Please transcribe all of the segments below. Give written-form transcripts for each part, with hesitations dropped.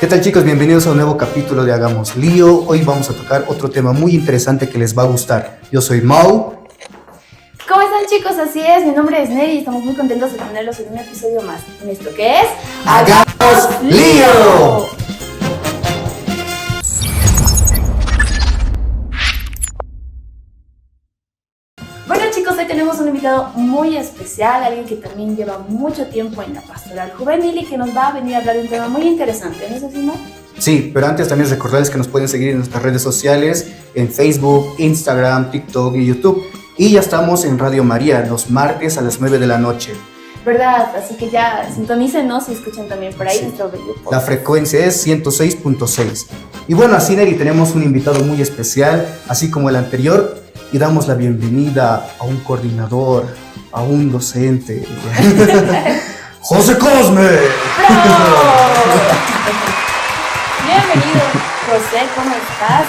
¿Qué tal, chicos? Bienvenidos a un nuevo capítulo de Hagamos Lío. Hoy vamos a tocar otro tema muy interesante que les va a gustar. Yo soy Mau. ¿Cómo están, chicos? Así es, mi nombre es Neri y estamos muy contentos de tenerlos en un episodio más en esto que es ¡Hagamos Lío! Bueno, chicos, hoy tenemos un invitado muy especial, alguien que también lleva mucho tiempo en la pastoral juvenil y que nos va a venir a hablar de un tema muy interesante, ¿no es así, Mau? Sí, pero antes también recordarles que nos pueden seguir en nuestras redes sociales, en Facebook, Instagram, TikTok y YouTube. Y ya estamos en Radio María, los martes a las 9 de la noche. ¿Verdad? Así que ya sintonícenos y escuchen también por ahí nuestro bello podcast. La frecuencia es 106.6. Y bueno, así, Neri, tenemos un invitado muy especial, así como el anterior, y damos la bienvenida a un coordinador, a un docente. ¡J. Cosme! ¡Bravo! Bienvenido, José, ¿cómo estás?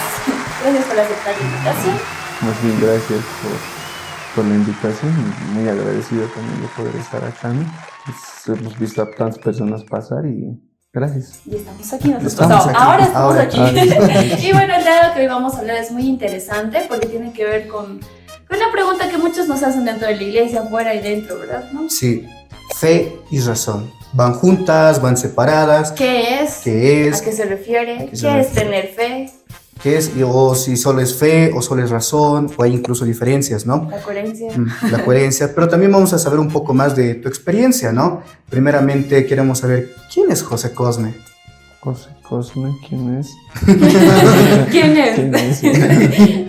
Gracias por aceptar la invitación. Más bien, gracias por la invitación. Muy agradecido también de poder estar acá, ¿no? Pues, hemos visto a tantas personas pasar y gracias. Y estamos aquí nosotros. Estamos aquí. Ahora estamos Ahora. aquí. Y bueno, el tema que hoy vamos a hablar es muy interesante porque tiene que ver con una pregunta que muchos nos hacen dentro de la iglesia, fuera y dentro, ¿verdad? ¿No? Sí, fe y razón. Van juntas, van separadas. ¿Qué es? ¿Qué es? ¿A qué se refiere? ¿A qué se ¿Qué es refiere? tener fe? ¿Qué es? O si solo es fe o solo es razón, o hay incluso diferencias, ¿no? La coherencia. La coherencia, pero también vamos a saber un poco más de tu experiencia, ¿no? Primeramente queremos saber, ¿quién es José Cosme? José Cosme, ¿quién es? ¿Quién es? ¿Quién es?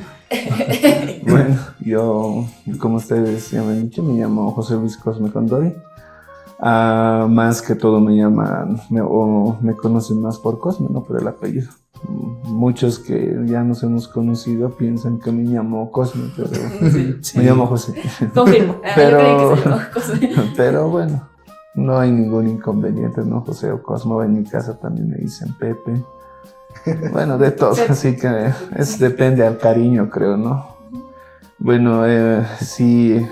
Bueno, yo, como ustedes ya me han dicho, me llamo José Luis Cosme Condori. Más que todo me llaman, me conocen más por Cosme, no por el apellido. Muchos que ya nos hemos conocido piensan que me llamo Cosme, pero Sí. me llamo José. Confirmo. Pero- Yo creí que se llamaba José. Pero bueno, no hay ningún inconveniente, ¿no? José o Cosmo, en mi casa también me dicen Pepe. Bueno, de todo, así que depende al cariño, creo, ¿no? Bueno, sí,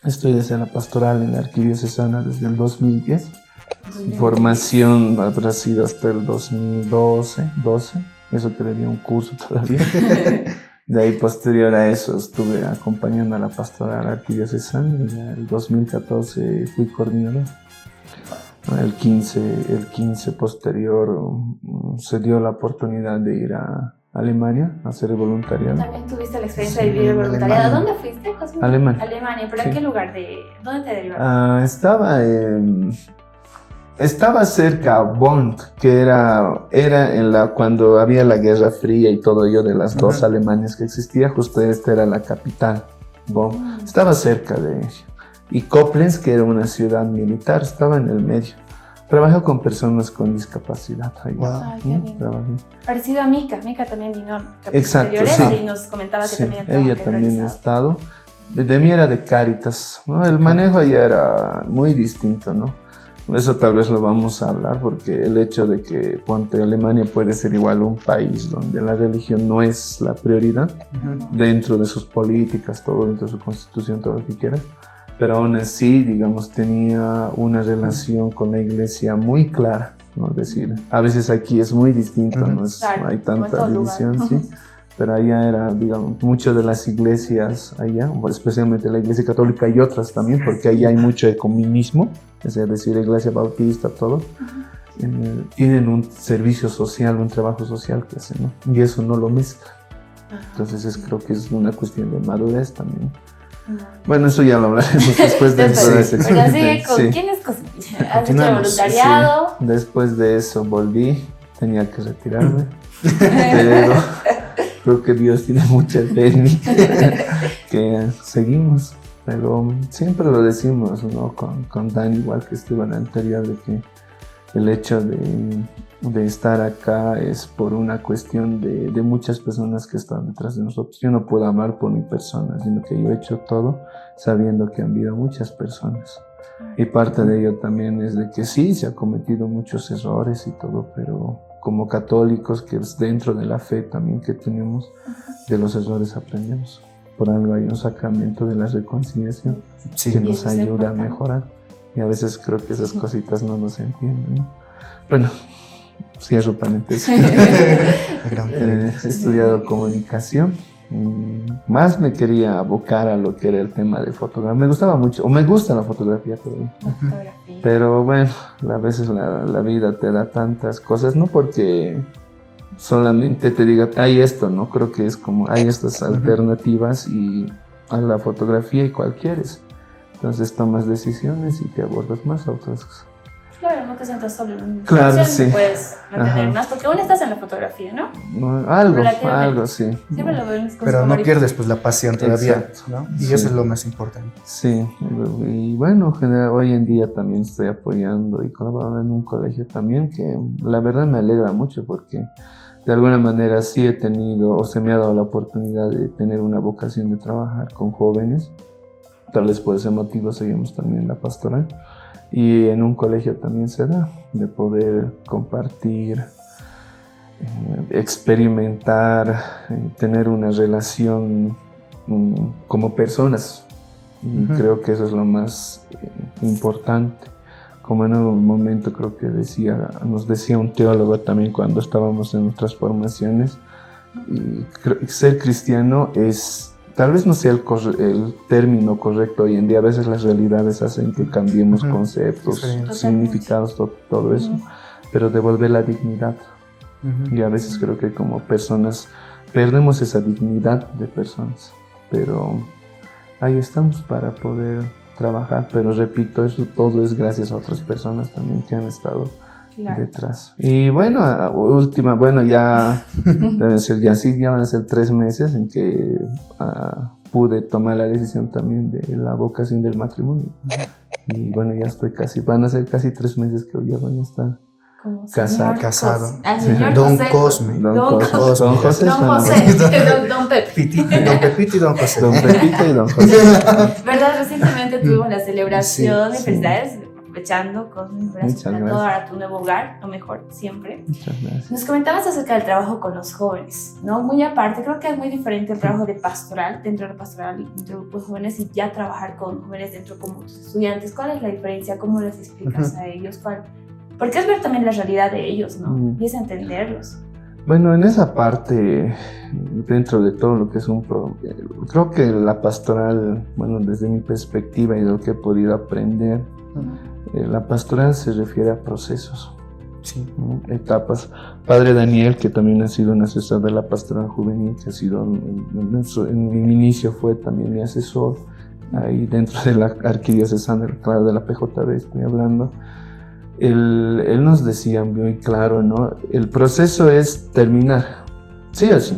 estoy desde la pastoral en la arquidiocesana desde el 2010. Mi formación habrá sido hasta el 2012, eso que le di un curso todavía. De ahí, posterior a eso, estuve acompañando a la pastoral arquidiocesana y en el 2014 fui coordinador. El 15 posterior se dio la oportunidad de ir a Alemania a hacer el voluntariado. También tuviste la experiencia Sí, de vivir el en voluntariado. Alemania. ¿Dónde fuiste, José? Alemania. Alemania. ¿Pero Sí. en qué lugar? ¿Dónde te derivaron? Estaba cerca a Bonn, que era cuando había la Guerra Fría y todo ello de las dos Alemanias que existía, justo esta era la capital, Bonn. Estaba cerca de ella. Y Koblenz, que era una ciudad militar, estaba en el medio. Trabajé con personas con discapacidad ahí. Wow. Ay, qué lindo. Trabajé. Parecido a Mika. Mika también vino a capítulos Exacto, anteriores sí. y nos comentaba que Sí, también ella que también ha realizaba. estado. De mí era de Cáritas, ¿no? El manejo allá era muy distinto, ¿no? Eso tal vez lo vamos a hablar porque el hecho de que ponte Alemania puede ser igual un país donde la religión no es la prioridad dentro de sus políticas, todo dentro de su constitución, todo lo que quieras, pero aún así, digamos, tenía una relación con la iglesia muy clara, ¿no? Es decir, a veces aquí es muy distinto, no Claro, hay como en tanta todo división, lugar. sí. Pero allá era, digamos, muchas de las iglesias allá, especialmente la iglesia católica y otras también, porque allá hay mucho ecumenismo, es decir, la iglesia bautista, todo, tienen un servicio social, un trabajo social que hacen, ¿no? Y eso no lo mezclan. Entonces creo que es una cuestión de madurez también. Bueno, eso ya lo hablaremos después de toda esa Pero así, experiencia. Sí. ¿quién es José? ¿Has hecho Continuamos, voluntariado? Sí. Después de eso volví, tenía que retirarme, pero creo que Dios tiene mucha fe en mí, que seguimos, pero siempre lo decimos, ¿no? Con Dan, igual que estuvo en la anterior, de que el hecho de estar acá es por una cuestión de muchas personas que están detrás de nosotros. Yo no puedo amar por mi persona, sino que yo he hecho todo sabiendo que han habido muchas personas. Y parte de ello también es de que sí, se han cometido muchos errores y todo, pero como católicos, que es dentro de la fe también que tenemos, de los errores aprendemos. Por algo hay un sacramento de la reconciliación que Sí. nos eso es ayuda a importante. mejorar. Y a veces creo que esas cositas no nos entienden, ¿no? Bueno, cierro paréntesis. Gran He estudiado comunicación. Más me quería abocar a lo que era el tema de fotografía. Me gustaba mucho, o me gusta la fotografía todavía. Fotografía. Pero bueno, a veces la vida te da tantas cosas, no porque solamente te diga, hay esto, ¿no? Creo que es como, hay estas alternativas y a la fotografía y cuál quieres. Entonces tomas decisiones y te abordas más a otras cosas. Claro, no te sientas solo en una Claro, situación, sí. puedes mantener Ajá. más, porque aún estás en la fotografía, ¿no? No, algo, Relativamente. sí. Siempre lo veo en mis cosas Pero no favoritas. pierdes pues la pasión todavía, Exacto. ¿no? Y Sí. eso es lo más importante. Sí, y bueno, hoy en día también estoy apoyando y colaborando en un colegio también que la verdad me alegra mucho porque de alguna manera sí he tenido o se me ha dado la oportunidad de tener una vocación de trabajar con jóvenes. Tal vez por ese motivo seguimos también la pastoral. Y en un colegio también se da, de poder compartir, experimentar, tener una relación como personas. Y creo que eso es lo más importante. Como en un momento creo que nos decía un teólogo también cuando estábamos en nuestras formaciones, y ser cristiano es... Tal vez no sea el término correcto hoy en día. A veces las realidades hacen que cambiemos conceptos, significados, todo eso. Pero devolver la dignidad. Y a veces creo que como personas perdemos esa dignidad de personas. Pero ahí estamos para poder trabajar. Pero repito, eso todo es gracias a otras personas también que han estado detrás. Y bueno, ya deben ser, ya van a ser 3 meses en que pude tomar la decisión también de la vocación del matrimonio. Y bueno, ya van a ser casi 3 meses que ya van a estar casado. Al señor Don José. Cosme. Don José. Don José. Don Pepe. Don Pepito y Don José. Don Pepito y Don José. ¿Verdad? Recientemente tuvimos la celebración Sí, y felicidades. Aprovechando, Cosme, Muchas para gracias. todo, para tu nuevo hogar, lo mejor siempre. Muchas gracias. Nos comentabas acerca del trabajo con los jóvenes, ¿no? Muy aparte, creo que es muy diferente el trabajo de pastoral, dentro de pastoral, dentro de grupos jóvenes, y ya trabajar con jóvenes dentro como tus estudiantes. ¿Cuál es la diferencia? ¿Cómo les explicas a ellos? Porque es ver también la realidad de ellos, ¿no? Y es entenderlos. Bueno, en esa parte, dentro de todo lo que es creo que la pastoral, bueno, desde mi perspectiva y de lo que he podido aprender, la pastoral se refiere a procesos, ¿no? Etapas. Padre Daniel, que también ha sido un asesor de la pastoral juvenil, que ha sido, en mi inicio fue también mi asesor, ahí dentro de la arquidiocesana, claro, de la PJB estoy hablando. Él nos decía muy claro, ¿no? El proceso es terminar, sí o sí.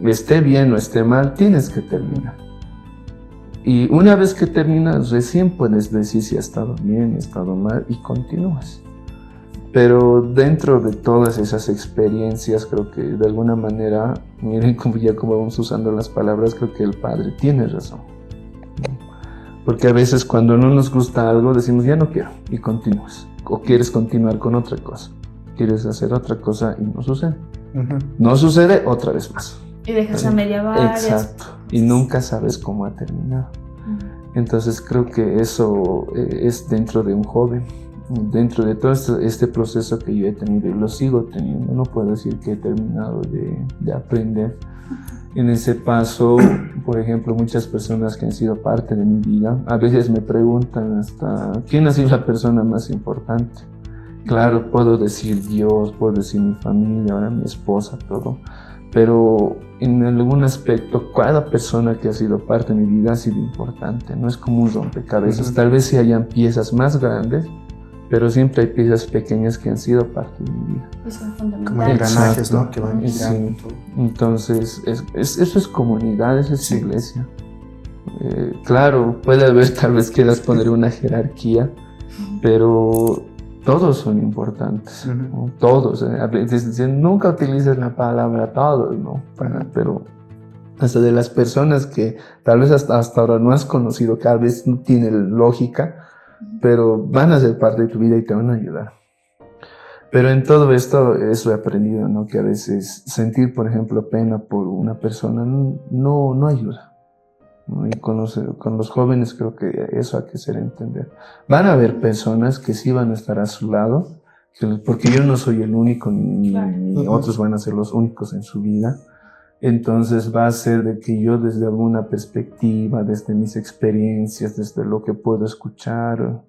Esté bien o esté mal, tienes que terminar. Y una vez que terminas, recién puedes decir si ha estado bien, ha estado mal, y continúas. Pero dentro de todas esas experiencias, creo que de alguna manera, miren cómo vamos usando las palabras, creo que el Padre tiene razón. Porque a veces cuando no nos gusta algo, decimos, ya no quiero, y continúas. O quieres continuar con otra cosa. Quieres hacer otra cosa y no sucede. No sucede, otra vez más. Y dejas a media varias. Exacto. Y nunca sabes cómo ha terminado. Entonces creo que eso es dentro de un joven. Dentro de todo este proceso que yo he tenido y lo sigo teniendo, no puedo decir que he terminado de aprender. En ese paso, por ejemplo, muchas personas que han sido parte de mi vida, a veces me preguntan hasta ¿quién ha sido la persona más importante? Claro, puedo decir Dios, puedo decir mi familia, ahora mi esposa, todo. Pero en algún aspecto, cada persona que ha sido parte de mi vida ha sido importante. No es como un rompecabezas. Tal vez sí hayan piezas más grandes, pero siempre hay piezas pequeñas que han sido parte de mi vida. Eso es fundamental. Como engranajes, ¿no? Que van Sí. girando. Entonces, eso es comunidad, eso es iglesia. Claro, puede haber, tal vez quieras poner una jerarquía, pero todos son importantes, ¿no? Todos. Nunca utilices la palabra todos, ¿no? Pero hasta de las personas que tal vez hasta ahora no has conocido, cada vez no tiene lógica, pero van a ser parte de tu vida y te van a ayudar. Pero en todo esto, eso he aprendido, ¿no? Que a veces sentir, por ejemplo, pena por una persona no ayuda, ¿no? Y con los jóvenes creo que eso hay que hacer entender. Van a haber personas que sí van a estar a su lado, porque yo no soy el único, ni Claro. otros van a ser los únicos en su vida. Entonces va a ser de que yo desde alguna perspectiva, desde mis experiencias, desde lo que puedo escuchar,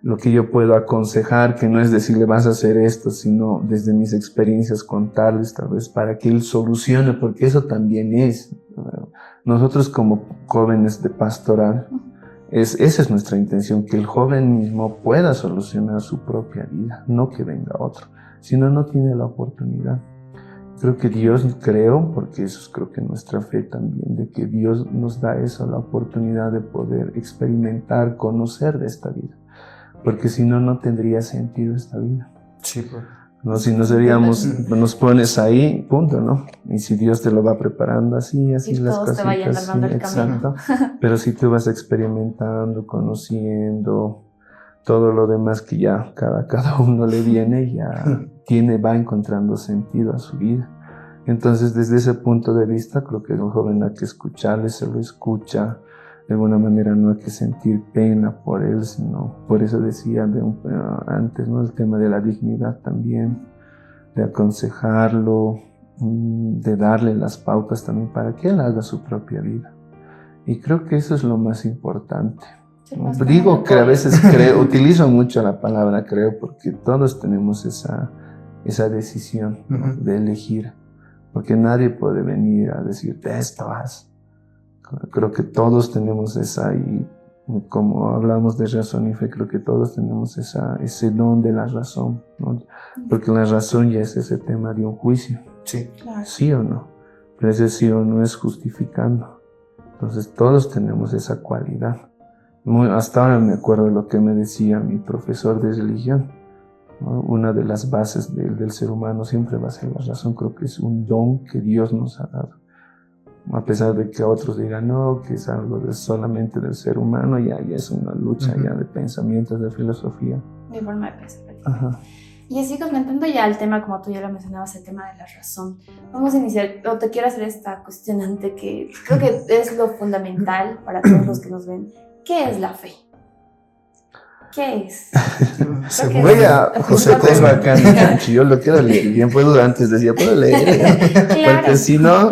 lo que yo puedo aconsejar, que no es decirle vas a hacer esto, sino desde mis experiencias contarles tal vez para que él solucione, porque eso también es. Nosotros como jóvenes de pastoral, esa es nuestra intención, que el joven mismo pueda solucionar su propia vida, no que venga otro, si no, no tiene la oportunidad. Creo que Dios, porque eso es creo que nuestra fe también, de que Dios nos da eso, la oportunidad de poder experimentar, conocer de esta vida. Porque si no, no tendría sentido esta vida. Sí, pues. No, si no seríamos, nos pones ahí, punto, ¿no? Y si Dios te lo va preparando así las todos te vayan cositas, armando el exacto. Pero si tú vas experimentando, conociendo, todo lo demás que ya cada uno le viene, ya va encontrando sentido a su vida. Entonces, desde ese punto de vista, creo que el joven hay que escucharle, se lo escucha. De alguna manera no hay que sentir pena por él, sino, por eso decía antes, ¿no? El tema de la dignidad también, de aconsejarlo, de darle las pautas también para que él haga su propia vida. Y creo que eso es lo más importante. Digo que a veces utilizo mucho la palabra creo, porque todos tenemos esa decisión, ¿no? De elegir, porque nadie puede venir a decirte esto haz. Creo que todos tenemos y como hablamos de razón y fe, creo que todos tenemos ese don de la razón, ¿no? Porque la razón ya es ese tema de un juicio, Sí, claro. sí o no, pero ese sí o no es justificando. Entonces todos tenemos esa cualidad. Hasta ahora me acuerdo de lo que me decía mi profesor de religión, ¿no? Una de las bases del ser humano siempre va a ser la razón. Creo que es un don que Dios nos ha dado. A pesar de que otros digan no, que es algo solamente del ser humano, ya es una lucha ya de pensamientos, de filosofía. De forma de pensar. Ajá. Y así comentando ya el tema, como tú ya lo mencionabas, el tema de la razón. Vamos a iniciar, o te quiero hacer esta cuestionante que creo que es lo fundamental para todos los que nos ven. ¿Qué es la fe? ¿Qué es? José tengo acá mi cancho, yo lo quiero leer bien, puedo antes decía, puedo leer, Claro. Porque si no,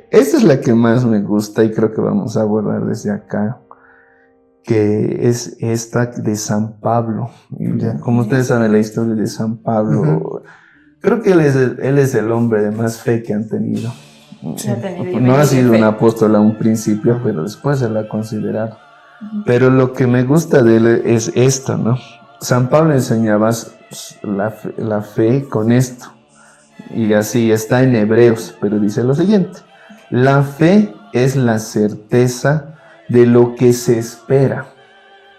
esta es la que más me gusta y creo que vamos a abordar desde acá, que es esta de San Pablo. Como ustedes saben la historia de San Pablo, creo que él es el hombre de más fe que han tenido. No ha sido un apóstol a un principio, pero después se lo ha considerado. Pero lo que me gusta de él es esto, ¿no? San Pablo enseñaba la fe con esto. Y así está en Hebreos, pero dice lo siguiente. La fe es la certeza de lo que se espera,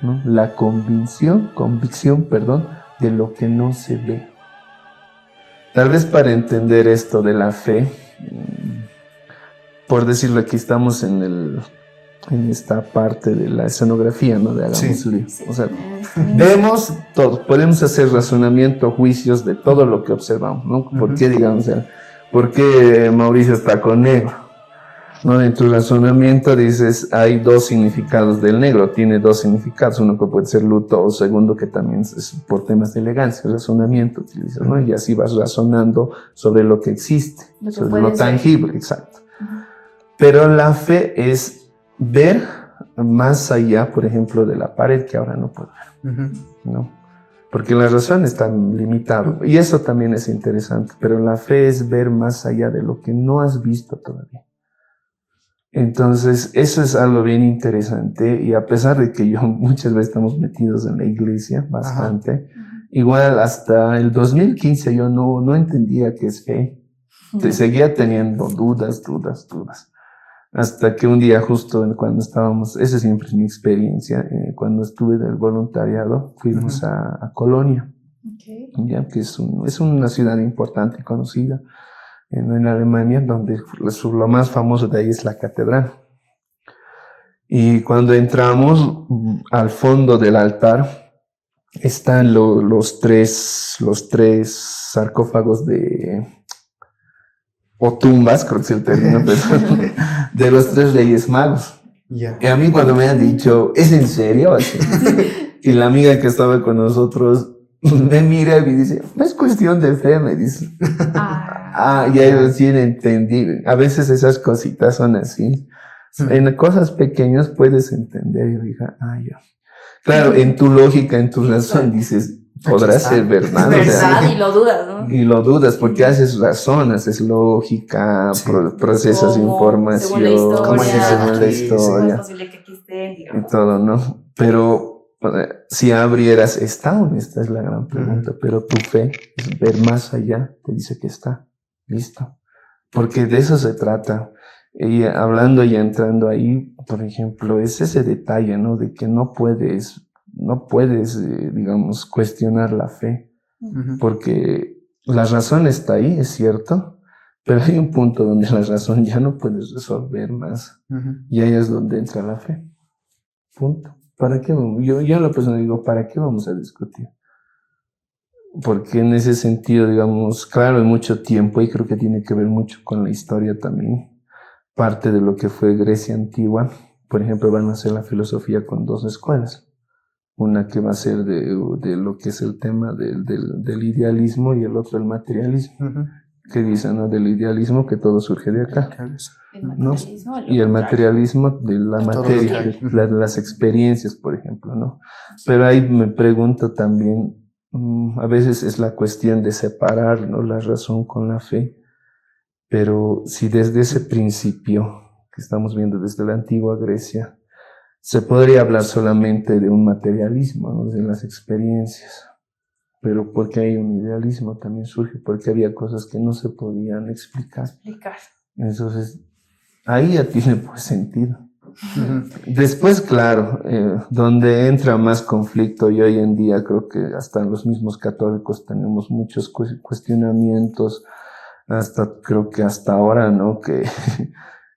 ¿no? La convicción, de lo que no se ve. Tal vez para entender esto de la fe, por decirlo, aquí estamos en esta parte de la escenografía, ¿no? De Hagamos su Día. O sea, vemos todo, podemos hacer razonamiento, juicios de todo lo que observamos, ¿no? ¿Por qué, digamos, por qué Mauricio está con negro? ¿No? En tu razonamiento dices, hay dos significados del negro, tiene dos significados, uno que puede ser luto o segundo que también es por temas de elegancia, razonamiento utilizas, ¿no? Y así vas razonando sobre lo que existe, sobre lo tangible, exacto. Pero la fe es ver más allá, por ejemplo, de la pared que ahora no puedo ver, ¿no? Porque la razón está limitada, y eso también es interesante, pero la fe es ver más allá de lo que no has visto todavía. Entonces, eso es algo bien interesante, y a pesar de que muchas veces estamos metidos en la iglesia, bastante, igual hasta el 2015 yo no entendía qué es fe. Seguía teniendo dudas. Hasta que un día justo cuando estábamos, esa siempre es mi experiencia, cuando estuve del voluntariado, fuimos a Colonia, ya que es una ciudad importante y conocida en Alemania, donde lo más famoso de ahí es la catedral. Y cuando entramos al fondo del altar, están los tres sarcófagos o tumbas, creo que es el término, de los tres reyes magos. Y a mí cuando me han dicho, ¿es en serio? Y la amiga que estaba con nosotros me mira y me dice, no es cuestión de fe, me dice. Ah, Ya yo sí entendí. A veces esas cositas son así. En cosas pequeñas puedes entender. Y dije, ya. Claro, en tu lógica, en tu razón, dices, podrá ser verdad. es O sea, verdad, y lo dudas, ¿no? y lo dudas porque haces razón, haces lógica, Sí. procesas ¿Cómo? información, Según la historia. según la ¿Cómo es historia posible que aquí estén, y digamos? todo, ¿no? Pero si abrieras, ¿está o no está? Es la gran pregunta. Pero tu fe es ver más allá, te dice que está, listo. Porque de eso se trata. Y hablando y entrando ahí, por ejemplo, es ese detalle, ¿no? De que no puedes, digamos, cuestionar la fe, porque la razón está ahí, es cierto, pero hay un punto donde la razón ya no puedes resolver más. Y ahí es donde entra la fe. Punto. ¿Para qué? Yo a la persona digo, ¿para qué vamos a discutir? Porque en ese sentido, digamos, claro, hay mucho tiempo y creo que tiene que ver mucho con la historia también. Parte de lo que fue Grecia antigua, por ejemplo, van a hacer la filosofía con dos escuelas. Una que va a ser de lo que es el tema del idealismo y el otro el materialismo. Que dicen, ¿no? Del idealismo que todo surge de acá. El ¿no? materialismo. Y el materialismo de la De todo materia, lo que hay. las experiencias, por ejemplo, ¿no? Pero ahí me pregunto también, a veces es la cuestión de separar, ¿no? La razón con la fe, pero si desde ese principio que estamos viendo desde la antigua Grecia, se podría hablar solamente de un materialismo, ¿no? De las experiencias, pero porque hay un idealismo también surge, porque había cosas que no se podían explicar. Entonces, ahí ya tiene pues sentido. Después, claro, donde entra más conflicto y hoy en día creo que hasta los mismos católicos tenemos muchos cuestionamientos, creo que hasta ahora, ¿no? Que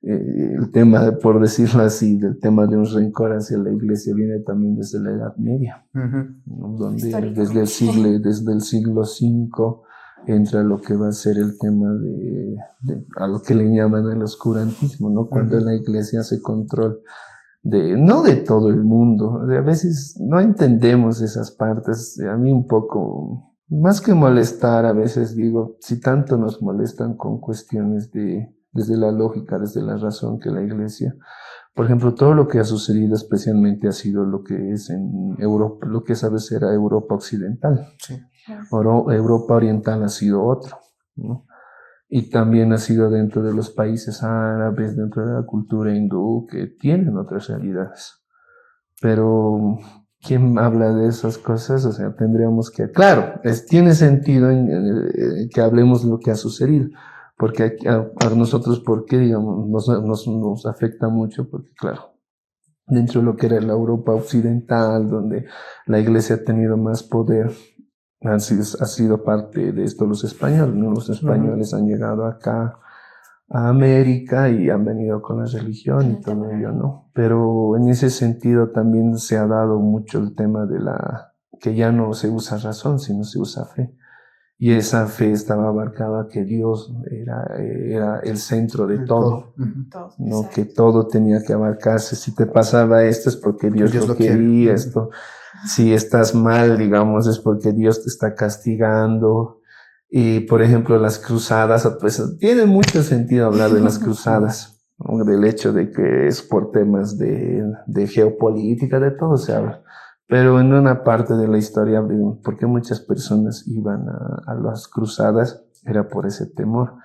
el tema, por decirlo así, del tema de un rencor hacia la iglesia viene también desde la Edad Media, ¿no? Donde desde el siglo V entra lo que va a ser el tema a lo que le llaman el oscurantismo, ¿no? Cuando la iglesia hace control no de todo el mundo, a veces no entendemos esas partes, a mí un poco, más que molestar, a veces digo, si tanto nos molestan con cuestiones desde la lógica, desde la razón que la iglesia, por ejemplo, todo lo que ha sucedido especialmente ha sido lo que es en Europa, lo que esa vez era Europa Occidental. Sí. Europa Oriental ha sido otro, ¿no? Y también ha sido dentro de los países árabes, dentro de la cultura hindú, que tienen otras realidades. Pero, ¿quién habla de esas cosas? O sea, tendríamos que... Claro, tiene sentido que hablemos de lo que ha sucedido, porque a nosotros, ¿por qué, digamos, nos afecta mucho? Porque, claro, dentro de lo que era la Europa occidental, donde la iglesia ha tenido más poder, ha sido parte de esto los españoles, ¿no? Los españoles han llegado acá a América y han venido con la religión y todo ello, ¿no? Pero en ese sentido también se ha dado mucho el tema que ya no se usa razón, sino se usa fe. Y esa fe estaba abarcada que Dios era el centro de todo, ¿no? Que todo tenía que abarcarse. Si te pasaba esto es porque Dios lo quería, esto. Si estás mal, digamos, es porque Dios te está castigando. Y, por ejemplo, las cruzadas, pues tiene mucho sentido hablar de las cruzadas, ¿no? Del hecho de que es por temas de geopolítica, de todo se habla. Pero en una parte de la historia, ¿por qué muchas personas iban a las cruzadas? Era por ese temor.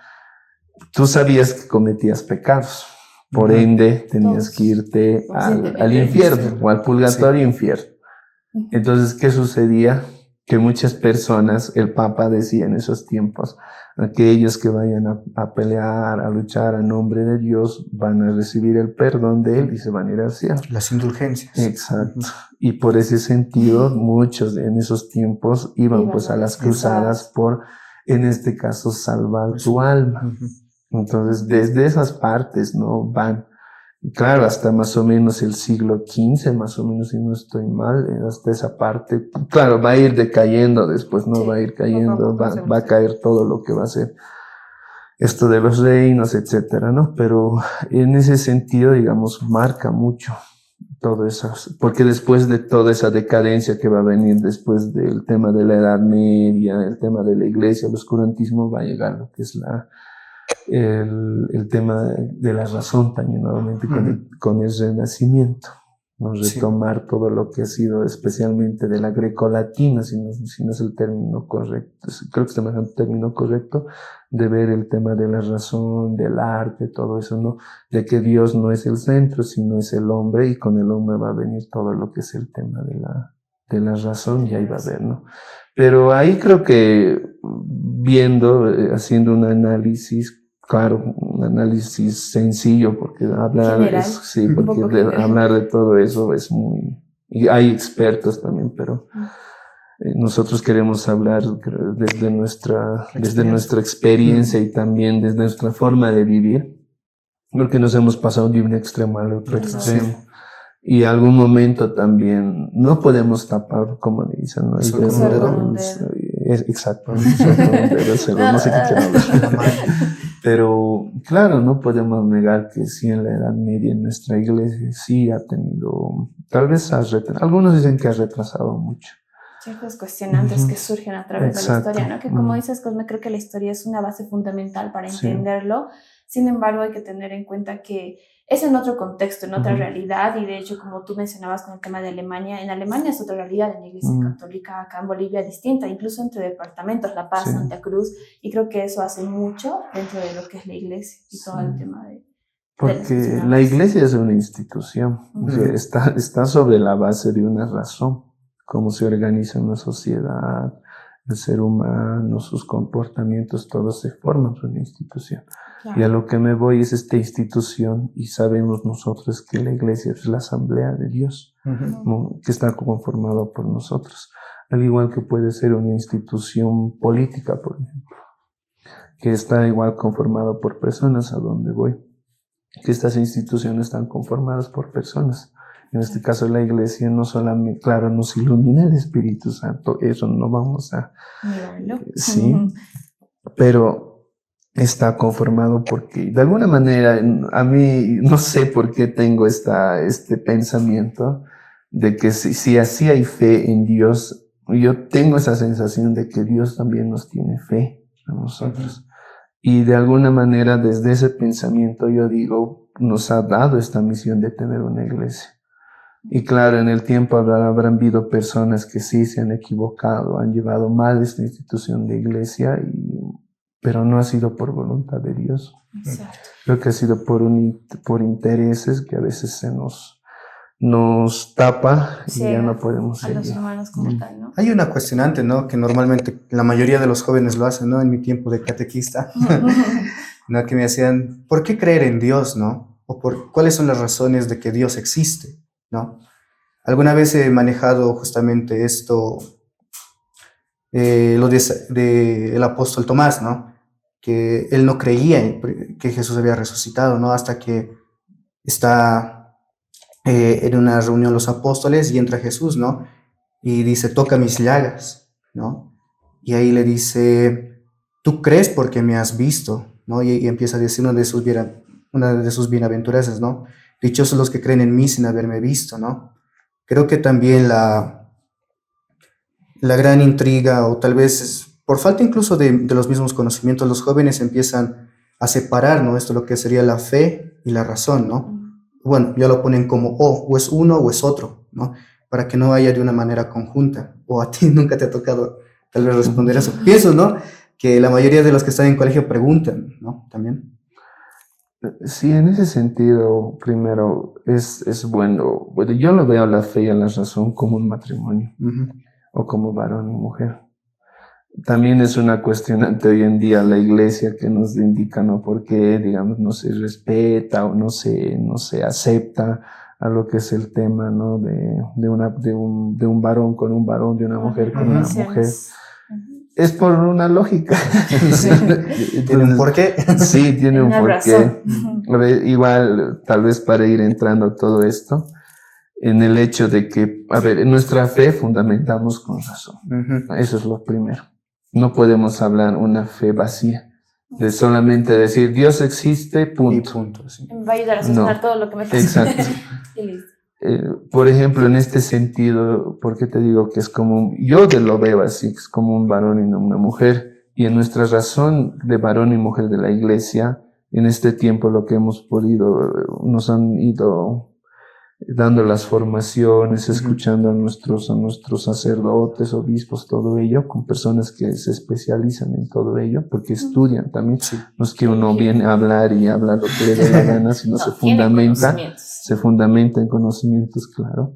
Tú sabías que cometías pecados, por ende tenías que irte al infierno o al purgatorio infierno. Entonces, ¿qué sucedía? Que muchas personas, el Papa decía en esos tiempos, aquellos que vayan a pelear, a luchar a nombre de Dios, van a recibir el perdón de Él y se van a ir al cielo. Las indulgencias. Exacto. Y por ese sentido, muchos en esos tiempos iban pues a las cruzadas por, en este caso, salvar tu alma. Entonces, desde esas partes, ¿no? Van. Claro, hasta más o menos el siglo XV, más o menos, si no estoy mal, hasta esa parte, claro, va a ir decayendo después, ¿no? Va a ir cayendo, va a caer todo lo que va a ser esto de los reinos, etcétera, ¿no? Pero en ese sentido, digamos, marca mucho, todo eso, porque después de toda esa decadencia que va a venir después del tema de la Edad Media, el tema de la iglesia, el oscurantismo, va a llegar lo que es el tema de la razón también nuevamente con el Renacimiento, ¿no? Retomar todo lo que ha sido especialmente de la grecolatina, si no es el término correcto, creo que está mejor el término correcto, de ver el tema de la razón, del arte, todo eso, ¿no? De que Dios no es el centro, sino es el hombre, y con el hombre va a venir todo lo que es el tema de la razón, y ahí va a ver, ¿no? Pero ahí creo que viendo, haciendo un análisis, claro, un análisis sencillo, porque hablar hablar de todo eso es muy, y hay expertos también, pero nosotros queremos hablar desde nuestra experiencia y también desde nuestra forma de vivir, porque nos hemos pasado de un extremo al otro extremo. Y algún momento también no podemos tapar, como dicen, ¿no? Exacto, no sé qué quiero hablar. Pero claro, no podemos negar que sí, en la Edad Media en nuestra iglesia sí ha tenido, tal vez algunos dicen que ha retrasado mucho. Ciertos cuestionantes que surgen a través de la historia, ¿no? Que como dices, Cosme, creo que la historia es una base fundamental para entenderlo. Sin embargo, hay que tener en cuenta que es en otro contexto, en otra realidad, y de hecho, como tú mencionabas con el tema de Alemania, en Alemania es otra realidad, en la iglesia católica, acá en Bolivia distinta, incluso entre departamentos, La Paz, Santa Cruz, y creo que eso hace mucho dentro de lo que es la iglesia y todo el tema de... Porque la iglesia es una institución, o sea, está sobre la base de una razón, cómo se organiza una sociedad, el ser humano, sus comportamientos, todo se forma por una institución. Claro. Y a lo que me voy es esta institución, y sabemos nosotros que la iglesia es la asamblea de Dios, que está conformada por nosotros, al igual que puede ser una institución política, por ejemplo, que está igual conformada por personas. A donde voy, que estas instituciones están conformadas por personas. En este caso la iglesia no solamente, claro, nos ilumina el Espíritu Santo, eso no vamos a... Sí, pero está conformado porque, de alguna manera, a mí, no sé por qué tengo este pensamiento de que si así hay fe en Dios, yo tengo esa sensación de que Dios también nos tiene fe a nosotros. Y de alguna manera, desde ese pensamiento, yo digo, nos ha dado esta misión de tener una iglesia. Y claro, en el tiempo habrán habido personas que sí se han equivocado, han llevado mal esta institución de iglesia, pero no ha sido por voluntad de Dios. Exacto. Creo que ha sido por intereses que a veces se nos tapa y ya no podemos seguir. A los humanos como tal, ¿no? Hay una cuestionante, ¿no? Que normalmente la mayoría de los jóvenes lo hacen, ¿no? En mi tiempo de catequista, ¿no? Que me hacían, ¿por qué creer en Dios, no? O ¿cuáles son las razones de que Dios existe, no? Alguna vez he manejado justamente esto, lo de el apóstol Tomás, ¿no? Que él no creía que Jesús había resucitado, ¿no? Hasta que está en una reunión los apóstoles y entra Jesús, ¿no? Y dice, toca mis llagas, ¿no? Y ahí le dice, tú crees porque me has visto, ¿no? Y empieza a decir una de sus bienaventuranzas, ¿no? Dichosos los que creen en mí sin haberme visto, ¿no? Creo que también la gran intriga, o tal vez por falta incluso de los mismos conocimientos, los jóvenes empiezan a separar, ¿no? Esto lo que sería la fe y la razón, ¿no? Bueno, ya lo ponen como o es uno o es otro, ¿no? Para que no vaya de una manera conjunta. O a ti nunca te ha tocado tal vez responder eso. Pienso, ¿no? Que la mayoría de los que están en colegio preguntan, ¿no? También. Sí, en ese sentido, primero, es bueno, yo lo veo a la fe y a la razón como un matrimonio, o como varón y mujer. También es una cuestionante hoy en día la iglesia que nos indica, ¿no? Porque, digamos, no se respeta o no se acepta a lo que es el tema, ¿no? De un varón con un varón, de una mujer con una mujer. Es por una lógica. Sí. ¿Tiene un porqué? Sí, tiene un porqué. Igual, tal vez para ir entrando a todo esto, en el hecho de que, a ver, en nuestra fe fundamentamos con razón. Eso es lo primero. No podemos hablar una fe vacía, de solamente decir Dios existe, punto. Sí. Va a ayudar a solucionar todo lo que me pasa. Exacto. por ejemplo, en este sentido, porque te digo que es como, yo lo veo así, es como un varón y no una mujer, y en nuestra razón de varón y mujer de la iglesia, en este tiempo lo que hemos podido, nos han ido dando las formaciones, escuchando a nuestros sacerdotes, obispos, todo ello, con personas que se especializan en todo ello, porque estudian también. Sí. No es que uno viene a hablar y habla lo que le dé la gana, sino No, se tiene fundamenta, se fundamenta en conocimientos, claro.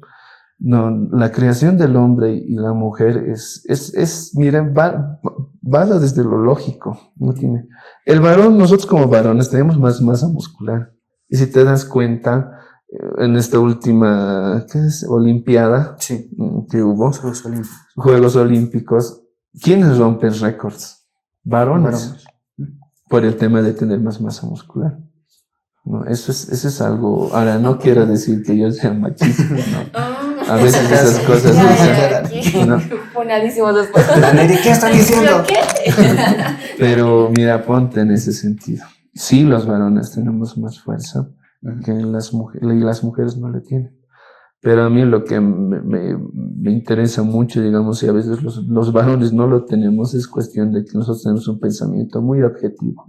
No, la creación del hombre y la mujer miren, va desde lo lógico, no tiene. El varón, nosotros como varones tenemos más masa muscular. Y si te das cuenta, en esta última, ¿qué es? Olimpiada Sí. que hubo, Juegos Olímpicos. Juegos Olímpicos, ¿quiénes rompen récords? Varones. Por el tema de tener más masa muscular. No, eso es algo. Ahora, no quiero decir que yo sea machista, ¿no? A veces esas cosas. ¿No? Funadísimos después. ¿Qué están diciendo? ¿Qué? Pero mira, ponte en ese sentido. Sí, los varones tenemos más fuerza que las mujeres, y las mujeres no le tienen. Pero a mí lo que me interesa mucho, digamos, y a veces los varones no lo tenemos, es cuestión de que nosotros tenemos un pensamiento muy objetivo.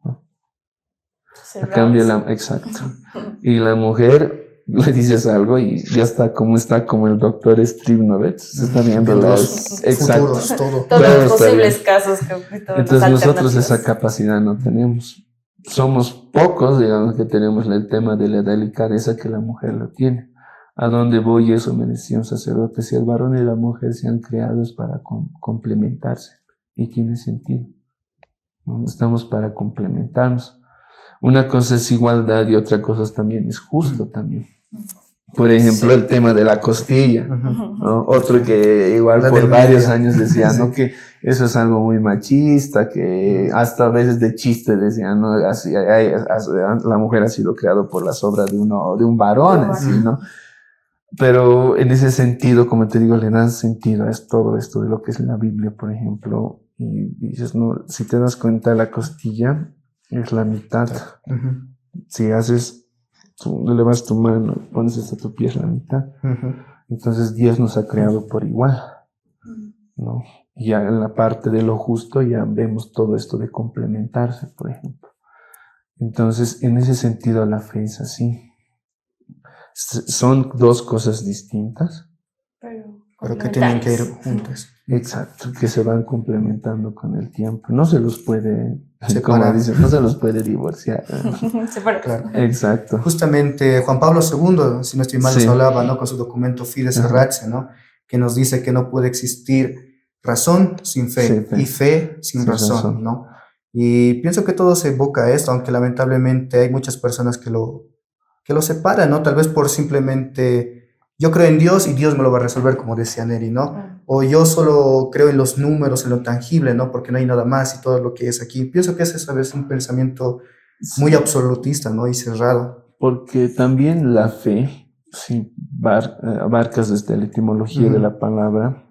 ¿No? A cambio, exacto. Y la mujer le dices algo y ya está como el doctor Stribnovets, se está viendo los exacto. Futuros, todo. Todos los posibles casos que entonces nosotros esa capacidad no tenemos. Somos pocos, digamos, que tenemos el tema de la delicadeza que la mujer lo tiene. ¿A dónde voy? Eso me decía un sacerdote. Si el varón y la mujer se han creado es para complementarse. Y tiene sentido. ¿No? Estamos para complementarnos. Una cosa es igualdad y otra cosa también es justo también. Por ejemplo, el tema de la costilla, ¿no? Otro que igual por varios años decía, ¿no? Que eso es algo muy machista, que hasta a veces de chiste decían, ¿no? La mujer ha sido creada por las obras de un varón, así, ¿no? Pero en ese sentido, como te digo, le dan sentido a todo esto de lo que es la Biblia, por ejemplo, y dices, no, si te das cuenta, la costilla es la mitad. Si haces, tú elevas tu mano, pones hasta tu pie a la mitad. Entonces Dios nos ha creado por igual, ¿no? Y ya en la parte de lo justo ya vemos todo esto de complementarse, por ejemplo. Entonces, en ese sentido, la fe es así. Son dos cosas distintas, pero que tienen que ir juntas. Exacto, que se van complementando con el tiempo. No se los puede, separar. Como dicen, no se los puede divorciar. Claro. Exacto. Justamente Juan Pablo II, si no estoy mal, nos hablaba, ¿no? Con su documento Fides Ratio, ¿no? Que nos dice que no puede existir razón sin fe, y fe sin razón, ¿no? Y pienso que todo se evoca a esto, aunque lamentablemente hay muchas personas que lo separan, ¿no? Tal vez por simplemente, yo creo en Dios y Dios me lo va a resolver, como decía Neri, ¿no? O yo solo creo en los números, en lo tangible, ¿no? Porque no hay nada más y todo lo que es aquí. Pienso que ese es un pensamiento muy absolutista, ¿no? Y cerrado. Porque también la fe, si abarcas desde la etimología de la palabra,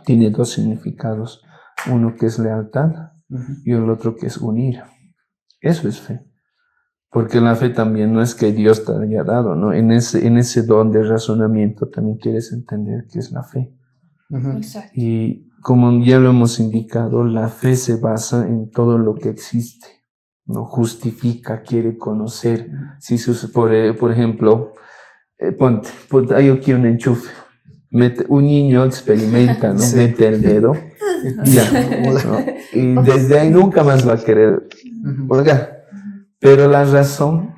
tiene dos significados. Uno que es lealtad y el otro que es unir. Eso es fe. Porque la fe también no es que Dios te haya dado, ¿no? En ese don de razonamiento también quieres entender qué es la fe. Exacto. Y como ya lo hemos indicado, la fe se basa en todo lo que existe, ¿no? Justifica, quiere conocer. Si por ejemplo, ponte, hay aquí un enchufe. Un niño experimenta, ¿no? Mete el dedo y ya, ¿no? Y desde ahí nunca más va a querer colgar. Pero la razón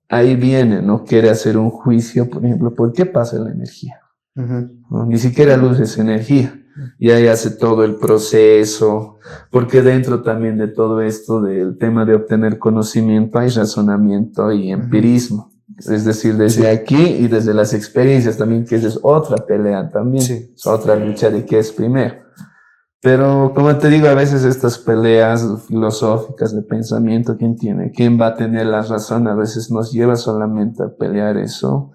ahí viene, ¿no? Quiere hacer un juicio, por ejemplo, ¿por qué pasa la energía? ¿No? Ni siquiera luz es energía. Y ahí hace todo el proceso, porque dentro también de todo esto, del tema de obtener conocimiento, hay razonamiento y empirismo. Es decir, desde aquí y desde las experiencias también, que esa es otra pelea también, es otra lucha de qué es primero. Pero como te digo, a veces estas peleas filosóficas de pensamiento, ¿quién va a tener la razón? A veces nos lleva solamente a pelear eso,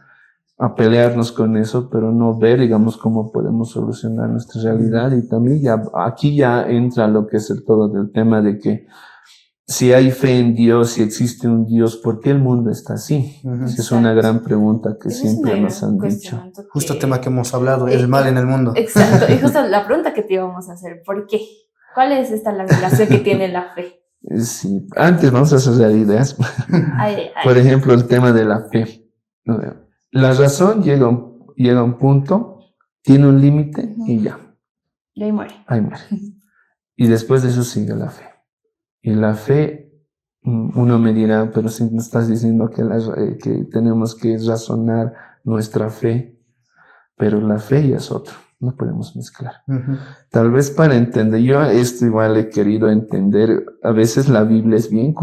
a pelearnos con eso, pero no ver, digamos, cómo podemos solucionar nuestra realidad. Y también aquí ya entra lo que es el todo del tema de que si hay fe en Dios, si existe un Dios, ¿por qué el mundo está así? Ujú. Esa es una gran pregunta que Ese es siempre un nos han dicho. cuestionamiento Justo que- tema que hemos hablado, el mal en el mundo. Exacto, y justo la pregunta que te íbamos a hacer, ¿por qué? ¿Cuál es la relación que tiene la fe? Sí, antes vamos a hacer ideas. Ay, Por ejemplo, el tema de la fe. La razón llega a un punto, tiene un límite y ya, y ahí muere. ahí muere. Y después de eso sigue la fe. Y la fe, uno me dirá, pero si me estás diciendo que tenemos que razonar nuestra fe, pero la fe ya es otro, no podemos mezclar. Ujú. Tal vez para entender, yo esto igual he querido entender, a veces la Biblia es bien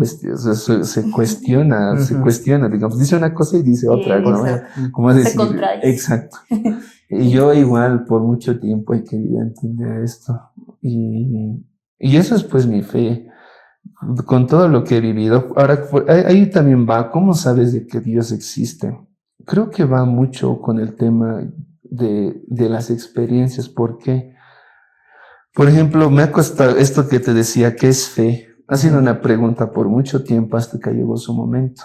se cuestiona, digamos, dice una cosa y dice otra, ¿no? Exacto. Como Se decir, contradice. exacto. Y yo igual por mucho tiempo he querido entender esto. Y eso es pues mi fe, con todo lo que he vivido. Ahora, ahí también va, ¿cómo sabes de que Dios existe? Creo que va mucho con el tema de las experiencias. ¿Por qué? Por ejemplo, me ha costado esto que te decía, ¿qué es fe? Ha sido una pregunta por mucho tiempo hasta que llegó su momento.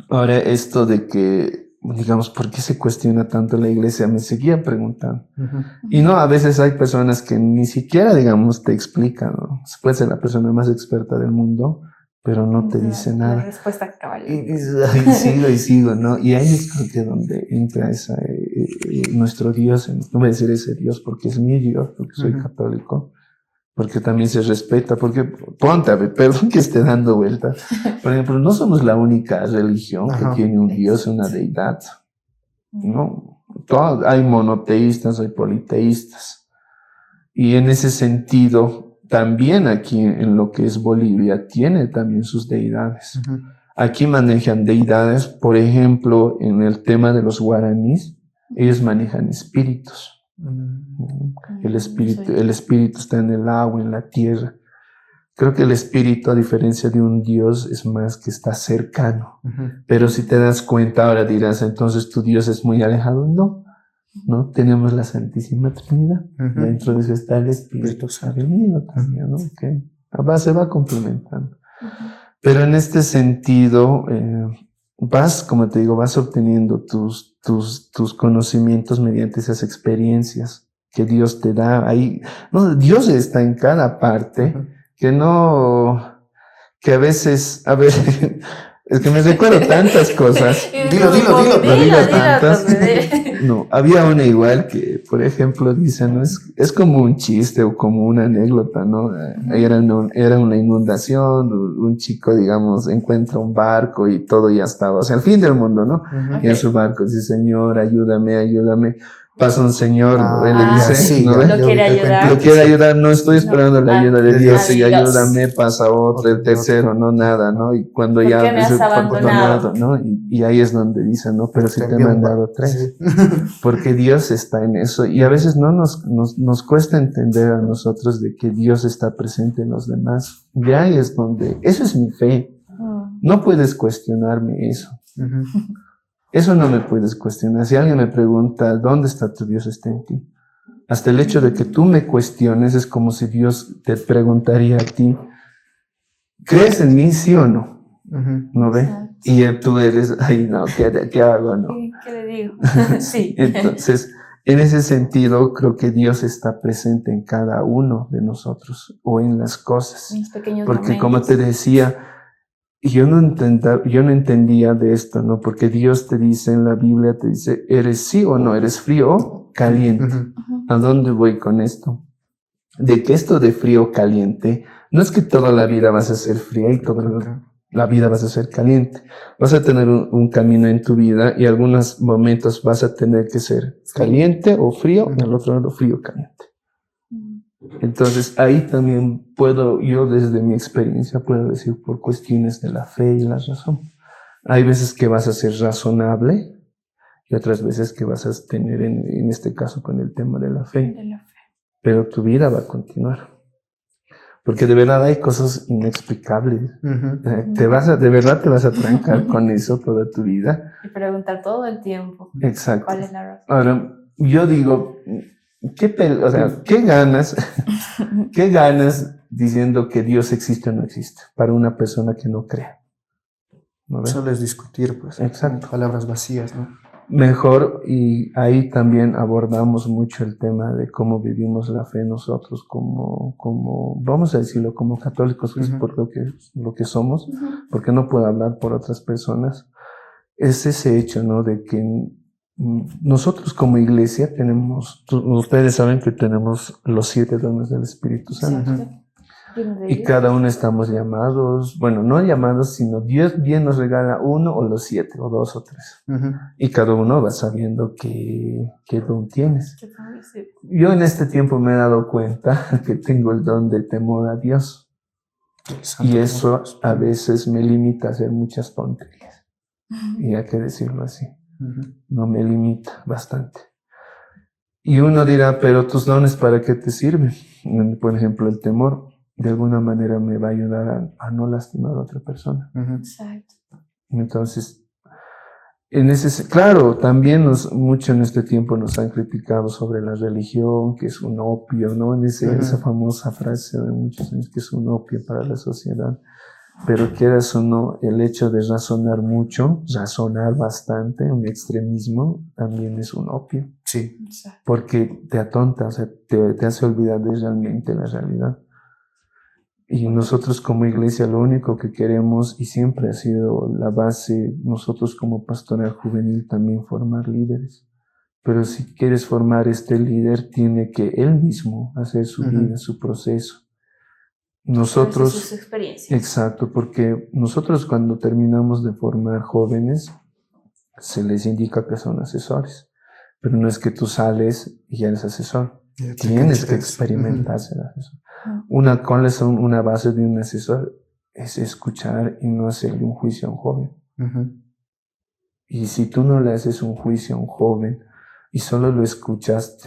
Ahora, esto de que, digamos, ¿por qué se cuestiona tanto la iglesia? Me seguía preguntando. Ujú. Y no, a veces hay personas que ni siquiera, digamos, te explican, ¿no? Puede ser la persona más experta del mundo, pero no te dice La nada. respuesta cabal. Y dices, "Ay, sigo, ¿no?" Y ahí es creo que donde entra nuestro Dios, no voy a decir ese Dios porque es mi Dios, porque soy Ujú. católico, porque también se respeta, porque, ponte, a ver, perdón que esté dando vueltas. Por ejemplo, no somos la única religión que Ajá. tiene un Dios, una deidad, ¿no? Hay monoteístas, hay politeístas. Y en ese sentido, también aquí en lo que es Bolivia, tiene también sus deidades. Ujú. Aquí manejan deidades, por ejemplo, en el tema de los guaraníes, ellos manejan espíritus. El espíritu está en el agua, en la tierra. Creo que el espíritu, a diferencia de un Dios, es más que está cercano. Ujú. Pero si te das cuenta, ahora dirás, entonces tu Dios es muy alejado. No, no, tenemos la Santísima Trinidad. Ujú. Dentro de eso está el Espíritu Santo también, ¿no? Okay. Se va complementando. Pero en este sentido, como te digo, vas obteniendo tus conocimientos mediante esas experiencias que Dios te da. Ahí, no, Dios está en cada parte, Ujú. que a veces, a ver, es que me recuerdo tantas cosas. Dilo, No digas tantas. Dilo. No, había una igual que, por ejemplo, dice, ¿no? Es como un chiste o como una anécdota, ¿no? Era una inundación, un chico, digamos, encuentra un barco y todo ya estaba, o sea, el fin del mundo, ¿no? Ujú. Y en su barco dice, Señor, ayúdame, ayúdame. Pasa un señor, él le ya, dice, sí, ¿no ya, ves? ya Lo quiere ahorita ayudar. Lo quiere ayudar, no estoy esperando la ayuda de Dios, sí, Dios. ayúdame, pasa otro, el tercero, no nada, ¿no? Y cuando ¿Por ya qué me has abandonado? ¿no? Y ahí es donde dice, no, pero si te he mandado tres, Sí. porque Dios está en eso, y a veces no nos cuesta entender a nosotros de que Dios está presente en los demás, y ahí es donde, eso es mi fe, no puedes cuestionarme eso. Ujú. Eso no me puedes cuestionar. Si alguien me pregunta, ¿dónde está tu Dios? Está en ti. Hasta el hecho de que tú me cuestiones es como si Dios te preguntaría a ti, ¿crees en mí, sí o no? Ujú. ¿No ve? Exacto. Y tú eres, ay, no, ¿qué hago? No. ¿Qué le digo? Sí. Entonces, en ese sentido, creo que Dios está presente en cada uno de nosotros o en las cosas. En los pequeños Porque momentos. como te decía, yo no entendía de esto, ¿no? Porque Dios te dice en la Biblia, te dice, ¿eres sí o no? ¿Eres frío o caliente? Ujú. ¿A dónde voy con esto? De que esto de frío o caliente, no es que toda la vida vas a ser fría y toda la vida vas a ser caliente. Vas a tener un camino en tu vida y algunos momentos vas a tener que ser caliente o frío, y al otro lado frío o caliente. Entonces ahí también yo desde mi experiencia puedo decir por cuestiones de la fe y la razón. Hay veces que vas a ser razonable y otras veces que vas a tener en este caso con el tema de la fe. De la fe. Pero tu vida va a continuar. Porque de verdad hay cosas inexplicables. Ujú. De verdad te vas a trancar con eso toda tu vida. Y preguntar todo el tiempo. Exacto. ¿Cuál es la razón? Ahora, yo digo, ¿qué ganas diciendo que Dios existe o no existe, para una persona que no crea. ¿No ves? Solo es discutir, pues. Exacto. Palabras vacías, ¿no? Mejor, y ahí también abordamos mucho el tema de cómo vivimos la fe nosotros como vamos a decirlo, como católicos, que es por lo que somos, porque no puedo hablar por otras personas. Es ese hecho, ¿no? De que nosotros como iglesia tenemos, ustedes saben que tenemos los 7 dones del Espíritu Santo. Y cada uno estamos llamados, bueno, no llamados, sino Dios bien nos regala uno o los 7, o 2 o 3. Y cada uno va sabiendo qué don tienes. Yo en este tiempo me he dado cuenta que tengo el don del temor a Dios. Y eso a veces me limita a hacer muchas tonterías. Y hay que decirlo así. No me limita bastante. Y uno dirá, pero tus dones, ¿para qué te sirven? Por ejemplo, el temor de alguna manera me va a ayudar a no lastimar a otra persona. Exacto. Entonces, claro, también mucho en este tiempo nos han criticado sobre la religión, que es un opio, ¿no? Esa famosa frase de muchos años, que es un opio para la sociedad. Pero quieras o no, el hecho de razonar mucho, razonar bastante, un extremismo, también es un opio. Sí. Porque te atonta, o sea, te hace olvidar de realmente la realidad. Y nosotros como iglesia lo único que queremos, y siempre ha sido la base, nosotros como pastoral juvenil también formar líderes. Pero si quieres formar este líder, tiene que él mismo hacer su vida, su proceso. Nosotros, sus experiencias. exacto, porque nosotros cuando terminamos de formar jóvenes, se les indica que son asesores. Pero no es que tú sales y ya eres asesor. Tienes que experimentar ser asesor. ¿Cuál es una base de un asesor? Es escuchar y no hacerle un juicio a un joven. Y si tú no le haces un juicio a un joven y solo lo escuchas,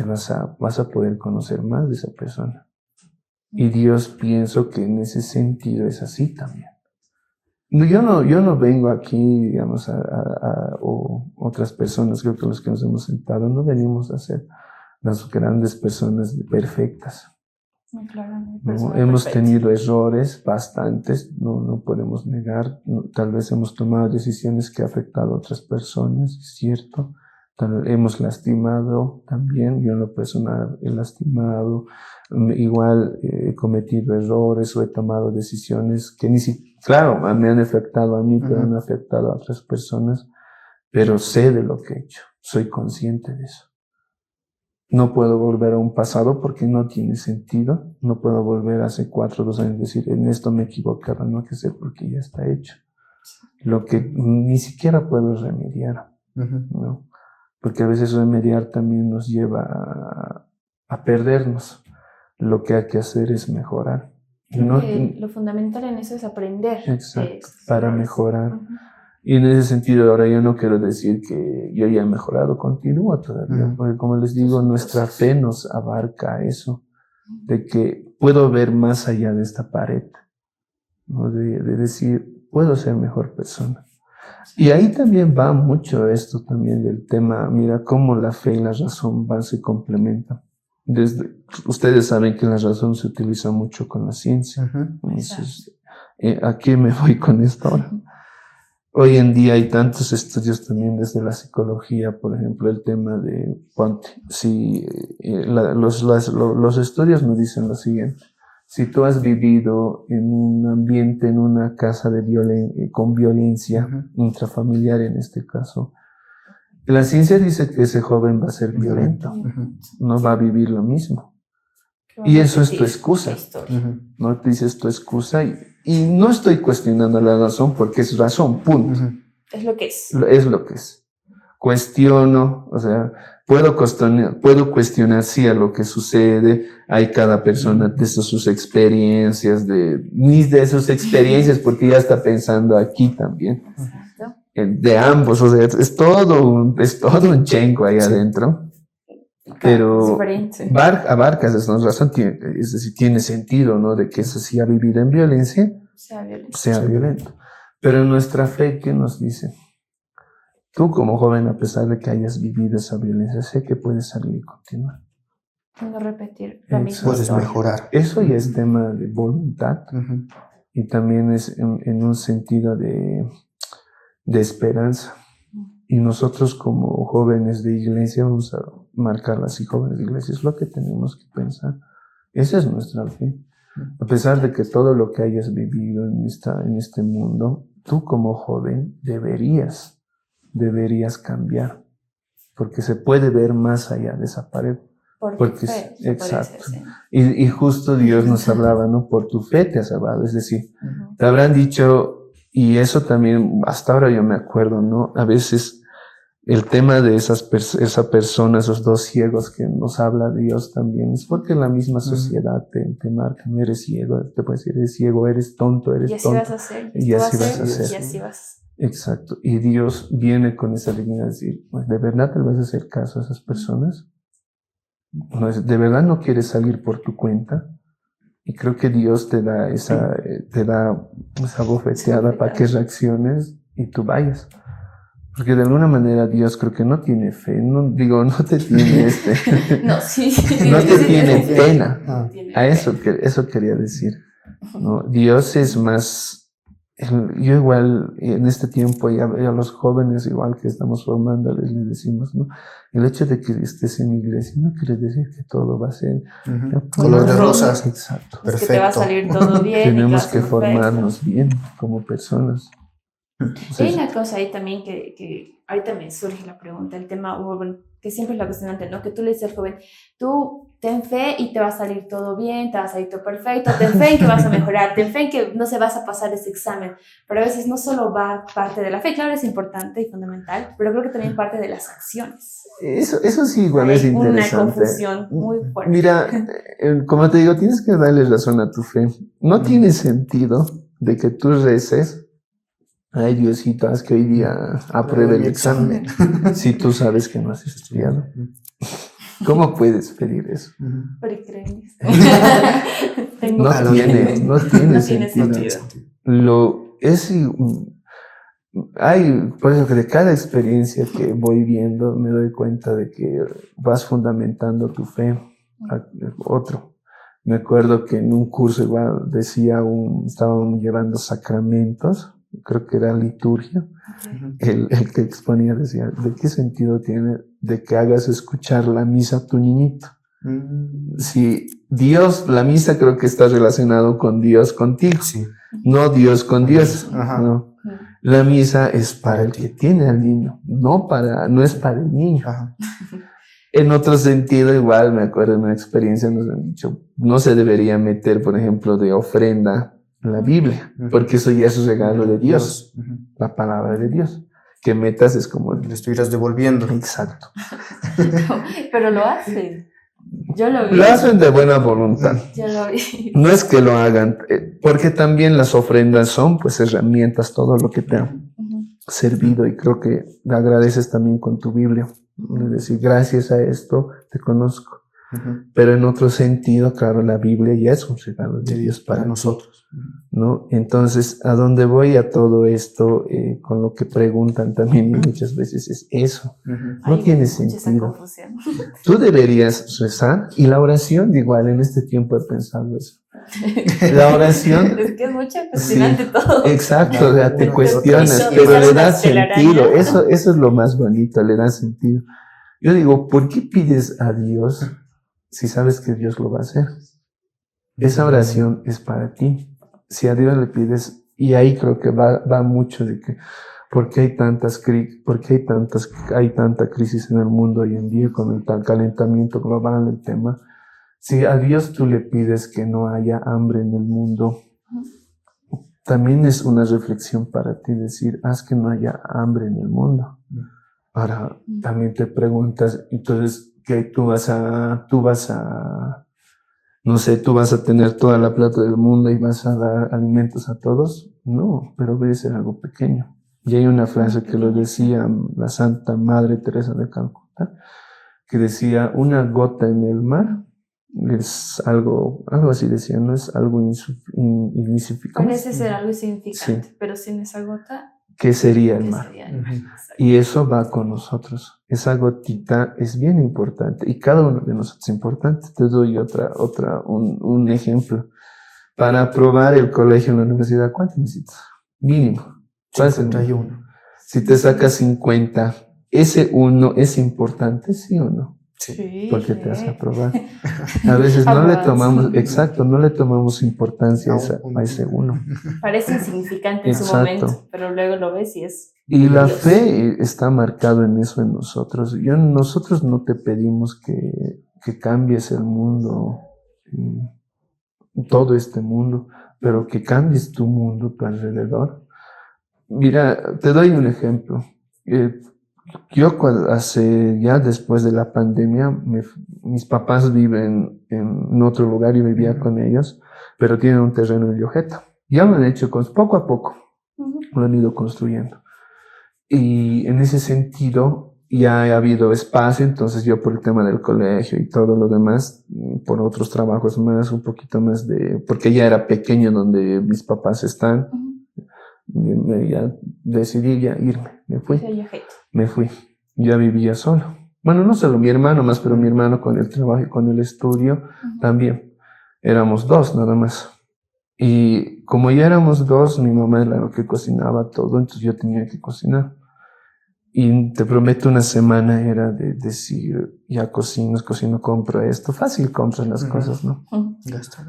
vas a poder conocer más de esa persona. Y Dios, pienso que en ese sentido es así también. Yo no vengo aquí, digamos, o otras personas, creo que los que nos hemos sentado, no venimos a ser las grandes personas perfectas. No, hemos tenido errores bastantes, no podemos negar, tal vez hemos tomado decisiones que han afectado a otras personas, es cierto, hemos lastimado también, yo en lo personal he lastimado, igual he cometido errores o he tomado decisiones que claro, me han afectado a mí, pero han afectado a otras personas, pero sé de lo que he hecho, soy consciente de eso. No puedo volver a un pasado porque no tiene sentido. No puedo volver hace 4 o 2 años y decir, en esto me equivocaba, no hay que ser porque ya está hecho. Lo que ni siquiera puedo remediar, ¿no? Porque a veces remediar también nos lleva a perdernos. Lo que hay que hacer es mejorar. Lo fundamental en eso es aprender. Exacto, para mejorar. Y en ese sentido, ahora yo no quiero decir que yo ya he mejorado, continúo todavía, porque como les digo, nuestra fe nos abarca eso, de que puedo ver más allá de esta pared, ¿no? De decir, puedo ser mejor persona. Y ahí también va mucho esto también del tema, mira cómo la fe y la razón se complementan. Ustedes saben que la razón se utiliza mucho con la ciencia. Entonces, ¿a qué me voy con esto ahora? Hoy en día hay tantos estudios también desde la psicología, por ejemplo, el tema de los estudios nos dicen lo siguiente: si tú has vivido en un ambiente, en una casa con violencia intrafamiliar en este caso, la ciencia dice que ese joven va a ser violento, no va a vivir lo mismo. Y eso es tu excusa. No te dices tu excusa y no estoy cuestionando la razón porque es razón, punto. Es lo que es. Es lo que es. Cuestiono, o sea, puedo cuestionar sí a lo que sucede. Hay cada persona de sus experiencias, ni de sus experiencias porque ya está pensando aquí también. De ambos, o sea, es todo un chenco ahí adentro. Pero abarca esa razón, es decir, tiene sentido, ¿no? De que eso sí ha vivido en violencia, sea violento. Pero nuestra fe, ¿qué nos dice? Tú como joven, a pesar de que hayas vivido esa violencia, sé que puedes salir y continuar. No repetir la misma Puedes historia. mejorar. Eso ya es tema de voluntad y también es en un sentido de esperanza. Y nosotros como jóvenes de iglesia vamos a marcar así, jóvenes de iglesia, es lo que tenemos que pensar. Esa es nuestra fe. A pesar de que todo lo que hayas vivido en este mundo, tú como joven deberías cambiar, porque se puede ver más allá de esa pared. Por Porque tu fe, exacto. puede ser, sí. Y justo Dios nos hablaba, ¿no? Por tu fe te has salvado. Es decir, te habrán dicho, y eso también, hasta ahora yo me acuerdo, ¿no? A veces el tema de esa persona, esos dos ciegos que nos habla Dios también, es porque la misma sociedad te marca, no eres ciego, te puede decir, eres ciego, eres tonto, Y así tonto. vas a hacer, Y así vas a y hacer. así vas. Exacto. Y Dios viene con esa línea de decir, pues, ¿de verdad te vas a hacer caso a esas personas? ¿De verdad no quieres salir por tu cuenta? Y creo que Dios te da esa bofeteada para que reacciones y tú vayas. Porque de alguna manera Dios creo que no tiene fe, no te tiene No, sí. no te tiene Sí, pena. no tiene A eso quería decir, ¿no? Dios es más, yo igual en este tiempo y a los jóvenes igual que estamos formándoles les decimos, ¿no? El hecho de que estés en iglesia no quiere decir que todo va a ser color de rosas. Exacto. Es que te va a salir todo bien. Tenemos y que formarnos bien como personas. Hay una cosa ahí también que ahorita me surge la pregunta, el tema, bueno, que siempre es la cuestionante, ¿no? Que tú le dices al joven, tú ten fe y te va a salir todo bien, te va a salir todo perfecto, ten fe en que vas a mejorar, ten fe en que no se vas a pasar ese examen. Pero a veces no solo va parte de la fe, claro, es importante y fundamental, pero creo que también parte de las acciones. Eso sí, igual es interesante. Una confusión muy fuerte. Mira, como te digo, tienes que darle razón a tu fe. No tiene sentido de que tú reces, ay Diosito, haz que hoy día apruebe el examen, si tú sabes que no has estudiado. ¿Cómo puedes pedir eso? Pero crees. No tiene sentido. Por eso que de cada experiencia que voy viendo me doy cuenta de que vas fundamentando tu fe a otro. Me acuerdo que en un curso igual estaban llevando sacramentos, creo que era liturgia. El que exponía decía, ¿de qué sentido tiene de que hagas escuchar la misa a tu niñito? Si Dios, la misa creo que está relacionado con Dios contigo, no Dios con Dios. No. La misa es para el que tiene al niño, no es para el niño. En otro sentido, igual me acuerdo de una experiencia, nos han dicho, no se debería meter, por ejemplo, de ofrenda la Biblia, porque eso ya es un regalo de Dios, la palabra de Dios. Que metas es como le estuvieras devolviendo. Exacto. Pero lo hacen. Yo lo vi. Lo hacen de buena voluntad. Yo lo vi. No es que lo hagan, porque también las ofrendas son pues herramientas, todo lo que te ha servido, y creo que le agradeces también con tu Biblia. Es decir, gracias a esto te conozco. Pero en otro sentido, claro, la Biblia ya es un regalo de Dios para nosotros, ¿no? Entonces, ¿a dónde voy a todo esto? Con lo que preguntan también muchas veces es eso. No tiene sentido. Tú deberías rezar, y la oración, igual en este tiempo he pensado eso. La oración... Es que es mucho cuestionante todo. Exacto, o sea, te cuestionas, pero le da sentido. Eso es lo más bonito, le da sentido. Yo digo, ¿por qué pides a Dios si sabes que Dios lo va a hacer? Esa oración es para ti. Si a Dios le pides, y ahí creo que va mucho de que, ¿por qué hay tanta crisis en el mundo hoy en día con el calentamiento global, el tema? Si a Dios tú le pides que no haya hambre en el mundo, también es una reflexión para ti decir, haz que no haya hambre en el mundo. Ahora, también te preguntas, entonces, ¿qué tú vas a tener toda la plata del mundo y vas a dar alimentos a todos? No, pero debe ser algo pequeño. Y hay una frase que lo decía la Santa Madre Teresa de Calcuta, que decía, una gota en el mar es algo así decía, no es algo insignificante. Parece ser algo insignificante, pero sin esa gota ¿qué sería el ¿Qué mar? sería el mar? Ujú. Y eso va con nosotros. Esa gotita es bien importante y cada uno de nosotros es importante. Te doy un ejemplo. Para aprobar el colegio en la universidad, ¿cuánto necesitas? Mínimo. ¿Cuál es el mínimo? 51. Si te sacas 50, ese uno es importante, ¿sí o no? Sí, Porque te hace sí. aprobar. A veces no le tomamos, Aprobación. exacto, no le tomamos importancia a ese uno. Parece insignificante en su Exacto. momento, pero luego lo ves y es Y la Dios. fe está marcado en eso en nosotros. Nosotros no te pedimos que cambies el mundo, todo este mundo, pero que cambies tu mundo, tu alrededor. Mira, te doy un ejemplo. Yo ya después de la pandemia, mis papás viven en otro lugar, yo vivía con ellos, pero tienen un terreno en Llojeta. Ya lo han hecho poco a poco, Ujú. lo han ido construyendo. Y en ese sentido ya ha habido espacio, entonces yo por el tema del colegio y todo lo demás, por otros trabajos más, un poquito más porque ya era pequeño donde mis papás están, ya decidí ya irme, me fui, ya vivía solo. Bueno, no solo mi hermano más, pero mi hermano con el trabajo y con el estudio también. Éramos dos nada más. Y como ya éramos dos, mi mamá era la que cocinaba todo, entonces yo tenía que cocinar. Y te prometo, una semana era de decir, ya cocino, compro esto. Fácil compras las cosas, ¿no? Gasta.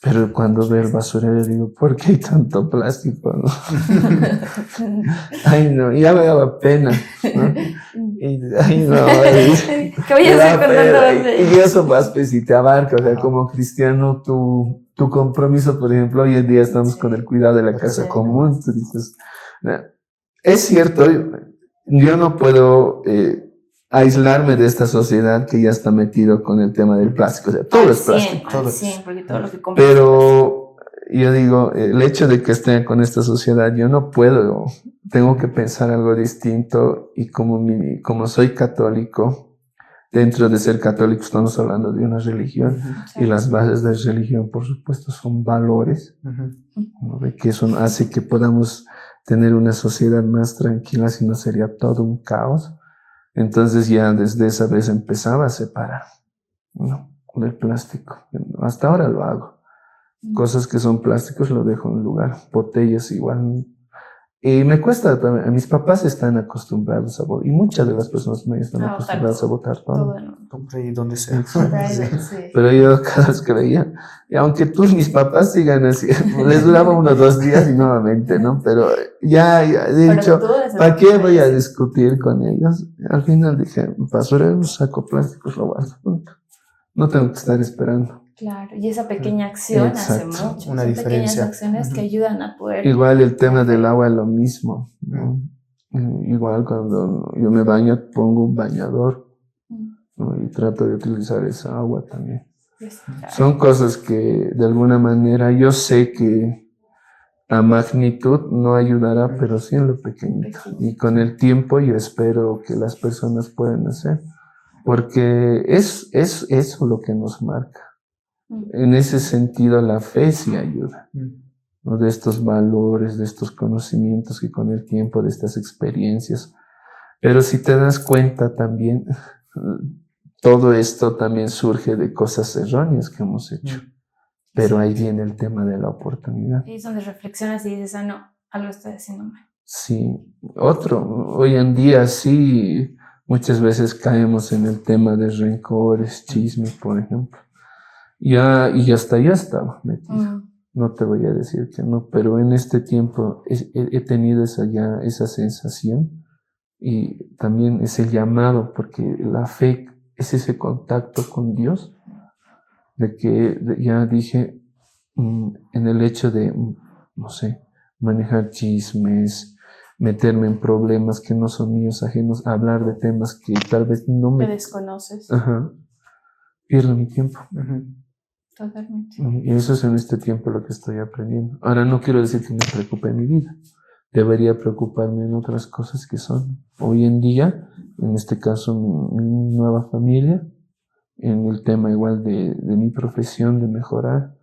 Pero cuando veo el basurero digo, ¿por qué hay tanto plástico, no? Ay, no, ya me daba pena, ¿no? Ay, no, ¿Qué voy a hacer con tanto y eso más, pues, si te abarca, o sea, como cristiano, tu compromiso, por ejemplo, hoy en día estamos con el cuidado de la casa común, tú dices, es cierto, yo no puedo aislarme de esta sociedad que ya está metido con el tema del plástico, o sea, todo es plástico. Al 100, porque todo lo que compras Pero yo digo, el hecho de que esté con esta sociedad, yo no puedo, tengo que pensar algo distinto y como soy católico, dentro de ser católico estamos hablando de una religión y las bases de la religión, por supuesto, son valores, ¿no? Que eso hace que podamos tener una sociedad más tranquila, si no sería todo un caos. Entonces ya desde esa vez empezaba a separar, ¿no? Del plástico. Hasta ahora lo hago. Cosas que son plásticos lo dejo en un lugar. Botellas igual. Y me cuesta también. Mis papás están acostumbrados a botar. Y muchas de las personas me están acostumbradas a botar todo. Compré donde sea. Pero yo cada vez que veía, y aunque mis papás sigan así, les duraba 1 o 2 días y nuevamente, ¿no? Pero ya he dicho, ¿para qué voy a discutir con ellos? Al final dije, basurero, saco plásticos, lo guardo, punto. No tengo que estar esperando. Claro, y esa pequeña acción hace mucho. Una Son diferencia. Pequeñas acciones que ayudan a poder. Igual el tema del agua es lo mismo, ¿no? Igual cuando yo me baño, pongo un bañador, ¿no? Y trato de utilizar esa agua también. Son cosas que de alguna manera yo sé que a magnitud no ayudará, pero sí en lo pequeñito. Y con el tiempo yo espero que las personas puedan hacer, porque es eso lo que nos marca. En ese sentido, la fe sí ayuda, ¿no? De estos valores, de estos conocimientos que con el tiempo, de estas experiencias. Pero si te das cuenta también, todo esto también surge de cosas erróneas que hemos hecho. Pero ahí viene el tema de la oportunidad. Y es donde reflexionas y dices, no, algo estoy haciendo mal. Sí, hoy en día sí, muchas veces caemos en el tema de rencores, chismes, por ejemplo. Y hasta ya estaba metido. No te voy a decir que no, pero en este tiempo he tenido esa sensación y también ese llamado, porque la fe es ese contacto con Dios, de que ya dije, en el hecho de, no sé, manejar chismes, meterme en problemas que no son míos, ajenos, hablar de temas que tal vez no me desconoces. Pierdo mi tiempo. Totalmente. Y eso es en este tiempo lo que estoy aprendiendo. Ahora no quiero decir que me preocupe mi vida. Debería preocuparme en otras cosas que son hoy en día, en este caso mi nueva familia, en el tema igual de mi profesión, de mejorar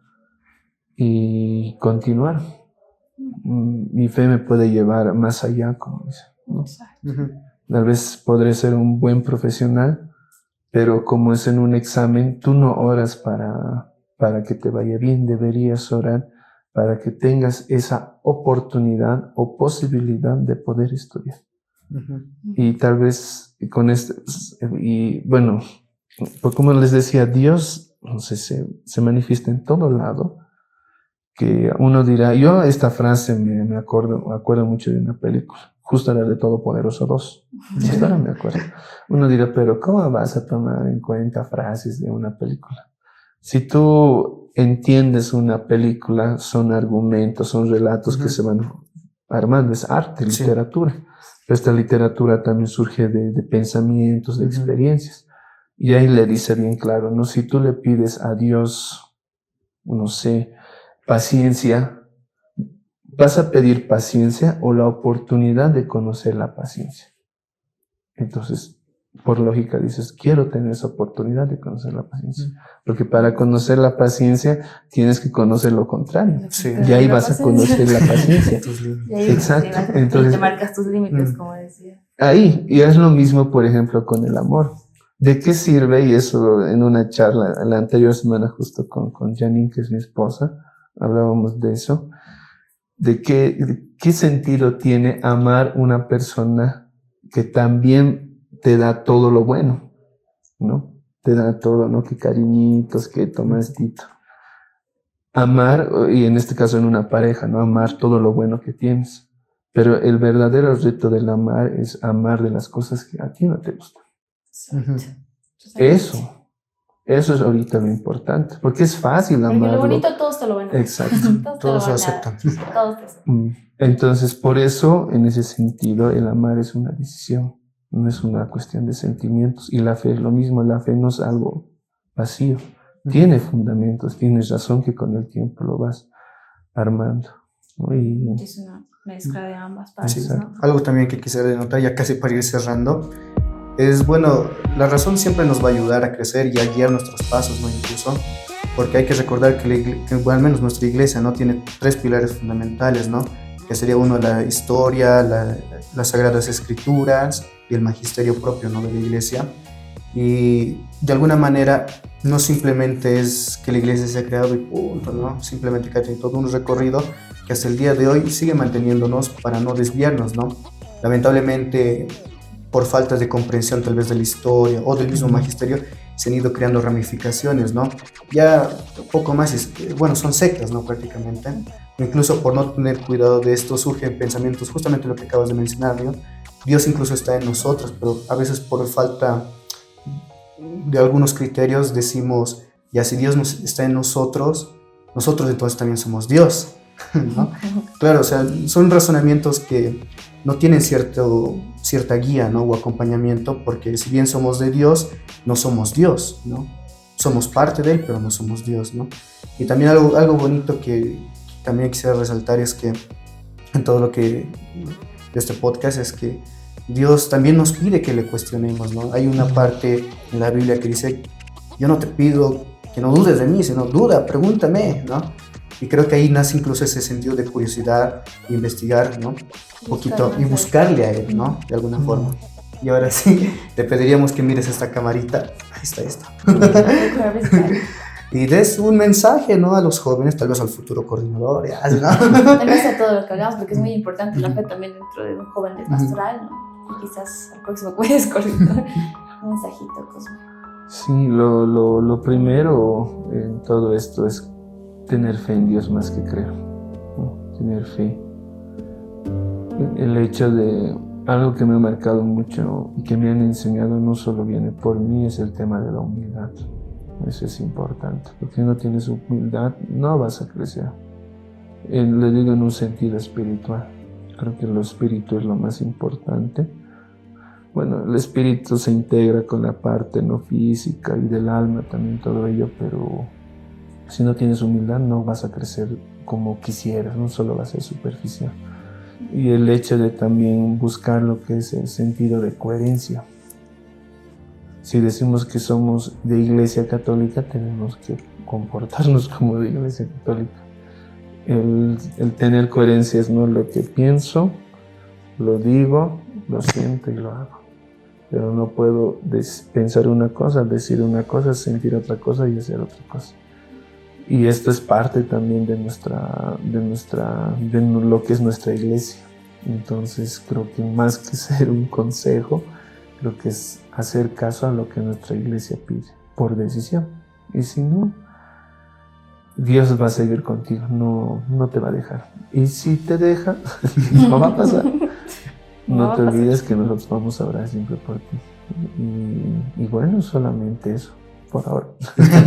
y continuar. mi fe me puede llevar más allá, como dice, ¿no? Ujú. Tal vez podré ser un buen profesional, pero como es en un examen, tú no oras para que te vaya bien, deberías orar para que tengas esa oportunidad o posibilidad de poder estudiar. Ujú. Y tal vez con esto, y bueno, pues como les decía, Dios, no sé, se manifiesta en todo lado, que uno dirá, yo esta frase me acuerdo mucho de una película, justo la de Todopoderoso 2, justo ahora me acuerdo. Uno dirá, pero ¿cómo vas a tomar en cuenta frases de una película? Si tú entiendes una película, son argumentos, son relatos que se van armando, es arte, Sí. literatura. Pero esta literatura también surge de pensamientos, de experiencias. Y ahí le dice bien claro, ¿no? Si tú le pides a Dios, no sé, paciencia, vas a pedir paciencia o la oportunidad de conocer la paciencia. Entonces, por lógica dices, quiero tener esa oportunidad de conocer la paciencia. Porque para conocer la paciencia tienes que conocer lo contrario. Sí. Y ahí vas a conocer la paciencia. Tus límites. Y ahí Exacto. te Entonces, marcas tus límites, como decía. ahí, y es lo mismo, por ejemplo, con el amor. ¿De qué sirve? Y eso en una charla, la anterior semana justo con Janine, que es mi esposa, hablábamos de eso, de qué sentido tiene amar una persona que también te da todo lo bueno, ¿no? Te da todo, ¿no? Que cariñitos, que tomastito. Amar, y en este caso en una pareja, ¿no? Amar todo lo bueno que tienes. Pero el verdadero reto del amar es amar de las cosas que a ti no te gustan. Ujú. Eso es ahorita lo importante, porque es fácil Porque amarlo. lo bonito todos te lo van a dar. Exacto. Todos te lo aceptan. Todos te aceptan. Entonces, por eso, en ese sentido, el amar es una decisión, no es una cuestión de sentimientos. Y la fe es lo mismo, la fe no es algo vacío, tiene fundamentos, tienes razón que con el tiempo lo vas armando, ¿no? Y Es una mezcla de ambas partes, Sí. ¿no? Algo también que quisiera denotar, ya casi para ir cerrando, es, bueno, la razón siempre nos va a ayudar a crecer y a guiar nuestros pasos, ¿no? Incluso, porque hay que recordar que bueno, al menos nuestra iglesia, ¿no? Tiene tres pilares fundamentales, ¿no? Que sería uno la historia, las sagradas escrituras y el magisterio propio, ¿no? De la iglesia. Y de alguna manera no simplemente es que la iglesia se ha creado y punto, ¿no? Simplemente que ha tenido todo un recorrido que hasta el día de hoy sigue manteniéndonos para no desviarnos, ¿no? Lamentablemente, por falta de comprensión tal vez de la historia o del mismo magisterio, se han ido creando ramificaciones, ¿no? Ya poco más, bueno, son sectas, ¿no? Prácticamente. Incluso por no tener cuidado de esto surgen pensamientos, justamente lo que acabas de mencionar, ¿no? Dios incluso está en nosotros, pero a veces por falta de algunos criterios decimos, ya si Dios está en nosotros, nosotros entonces también somos Dios, ¿no? Claro, o sea, son razonamientos que no tienen cierta guía, ¿no? O acompañamiento, porque si bien somos de Dios, no somos Dios, ¿no? Somos parte de Él, pero no somos Dios, ¿no? Y también algo bonito que también quisiera resaltar es que en todo lo que de este podcast es que Dios también nos pide que le cuestionemos, ¿no? Hay una parte en la Biblia que dice, yo no te pido que no dudes de mí, sino duda, pregúntame, ¿no? Y creo que ahí nace incluso ese sentido de curiosidad, investigar, ¿no? Un poquito y buscarle a Él, ¿no? De alguna forma. Y ahora sí, te pediríamos que mires esta camarita. Ahí está esto. Y des un mensaje, ¿no? A los jóvenes, tal vez al futuro coordinador, ¿no? Tal vez a todo lo que hablamos, porque es muy importante la fe también dentro de un joven de pastoral, ¿no? Y quizás al próximo puedes coordinar un mensajito, Cosme. Sí, lo primero en todo esto es tener fe en Dios más que creer, ¿no? Tener fe. El hecho de algo que me ha marcado mucho y que me han enseñado no solo viene por mí, es el tema de la humildad. Eso es importante, porque si no tienes humildad no vas a crecer. Le digo en un sentido espiritual. Creo que lo espíritu es lo más importante. Bueno, el espíritu se integra con la parte no física y del alma también, todo ello, pero si no tienes humildad no vas a crecer como quisieras, no solo va a ser superficial. Y el hecho de también buscar lo que es el sentido de coherencia. Si decimos que somos de Iglesia Católica, tenemos que comportarnos como de Iglesia Católica. el tener coherencia es no lo que pienso, lo digo, lo siento y lo hago. Pero no puedo pensar una cosa, decir una cosa, sentir otra cosa y hacer otra cosa. Y esto es parte también de lo que es nuestra iglesia. Entonces creo que más que ser un consejo, creo que es hacer caso a lo que nuestra iglesia pide, por decisión. Y si no, Dios va a seguir contigo, no te va a dejar. Y si te deja, no va a pasar. No te olvides que nosotros vamos a orar siempre por ti. Y bueno, solamente eso, por ahora.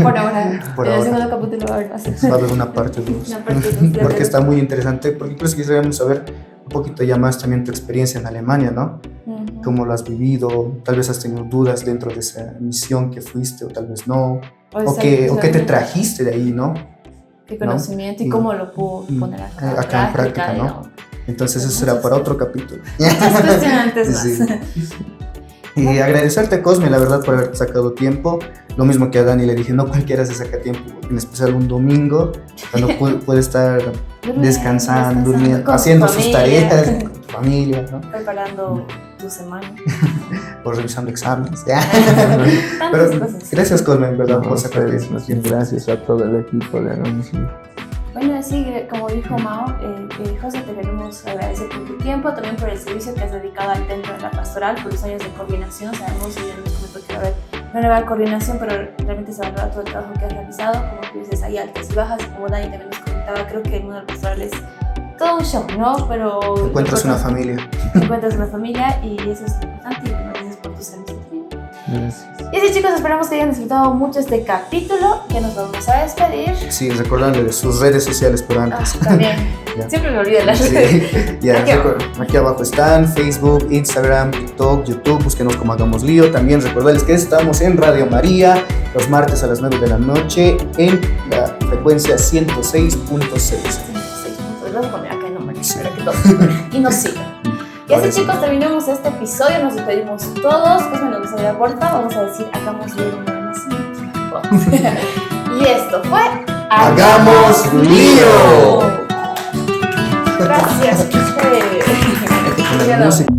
Por ahora. Por en el ahora. segundo capítulo va a haber más. Va a haber una parte 2. Una parte dos, Porque está muy interesante, porque incluso quisiéramos saber un poquito ya más también tu experiencia en Alemania, ¿no? Ujú. Cómo lo has vivido, tal vez has tenido dudas dentro de esa misión que fuiste o tal vez no, o qué te trajiste de ahí, ¿no? Qué conocimiento y ¿no? cómo lo puedo poner acá en práctica, ¿no? digamos. Entonces eso será para otro capítulo. Muchas cuestionantes más. Sí. Y agradecerte, Cosme, la verdad, por haberte sacado tiempo. Lo mismo que a Dani le dije, no cualquiera se saca tiempo, en especial un domingo, cuando puede estar descansando, durmiendo, con haciendo tu sus familia, tareas con tu familia, ¿no? preparando tu semana. O revisando exámenes. Tantas Pero cosas. gracias, Cosme, en verdad, No, por sacarte ustedes, más bien, gracias a todo el equipo de Hagamos Lío. Bueno, sí, como dijo Mao, José, te queremos agradecer por tu tiempo, también por el servicio que has dedicado al Templo de la Pastoral, por los años de coordinación. Sabemos, y yo me comento que va a haber una nueva coordinación, pero realmente se valora todo el trabajo que has realizado. Como tú dices, hay altas y bajas, como Dani también nos comentaba, creo que el mundo del pastoral es todo un show, ¿no? Pero Encuentras una familia. encuentras una familia y eso es lo importante, y gracias por tu servicio también. Gracias. Y así, chicos, esperamos que hayan disfrutado mucho este capítulo, que nos vamos a despedir. Sí, recordarle de sus redes sociales por antes. También, Ya. siempre me olvido las Sí, redes. ya, Aquí aquí abajo están Facebook, Instagram, TikTok, YouTube, búsquenos como Hagamos Lío. También recordarles que estamos en Radio María los martes a las 9 de la noche en la frecuencia 106.6. Voy a poner acá el número para que todos y nos sigan. Y así, chicos, terminamos este episodio, nos despedimos todos. Pues nos vamos a ver a puerta, vamos a decir, hagamos lío una vez más. Y esto fue ¡Hagamos Lío! Gracias. Hay que poner música.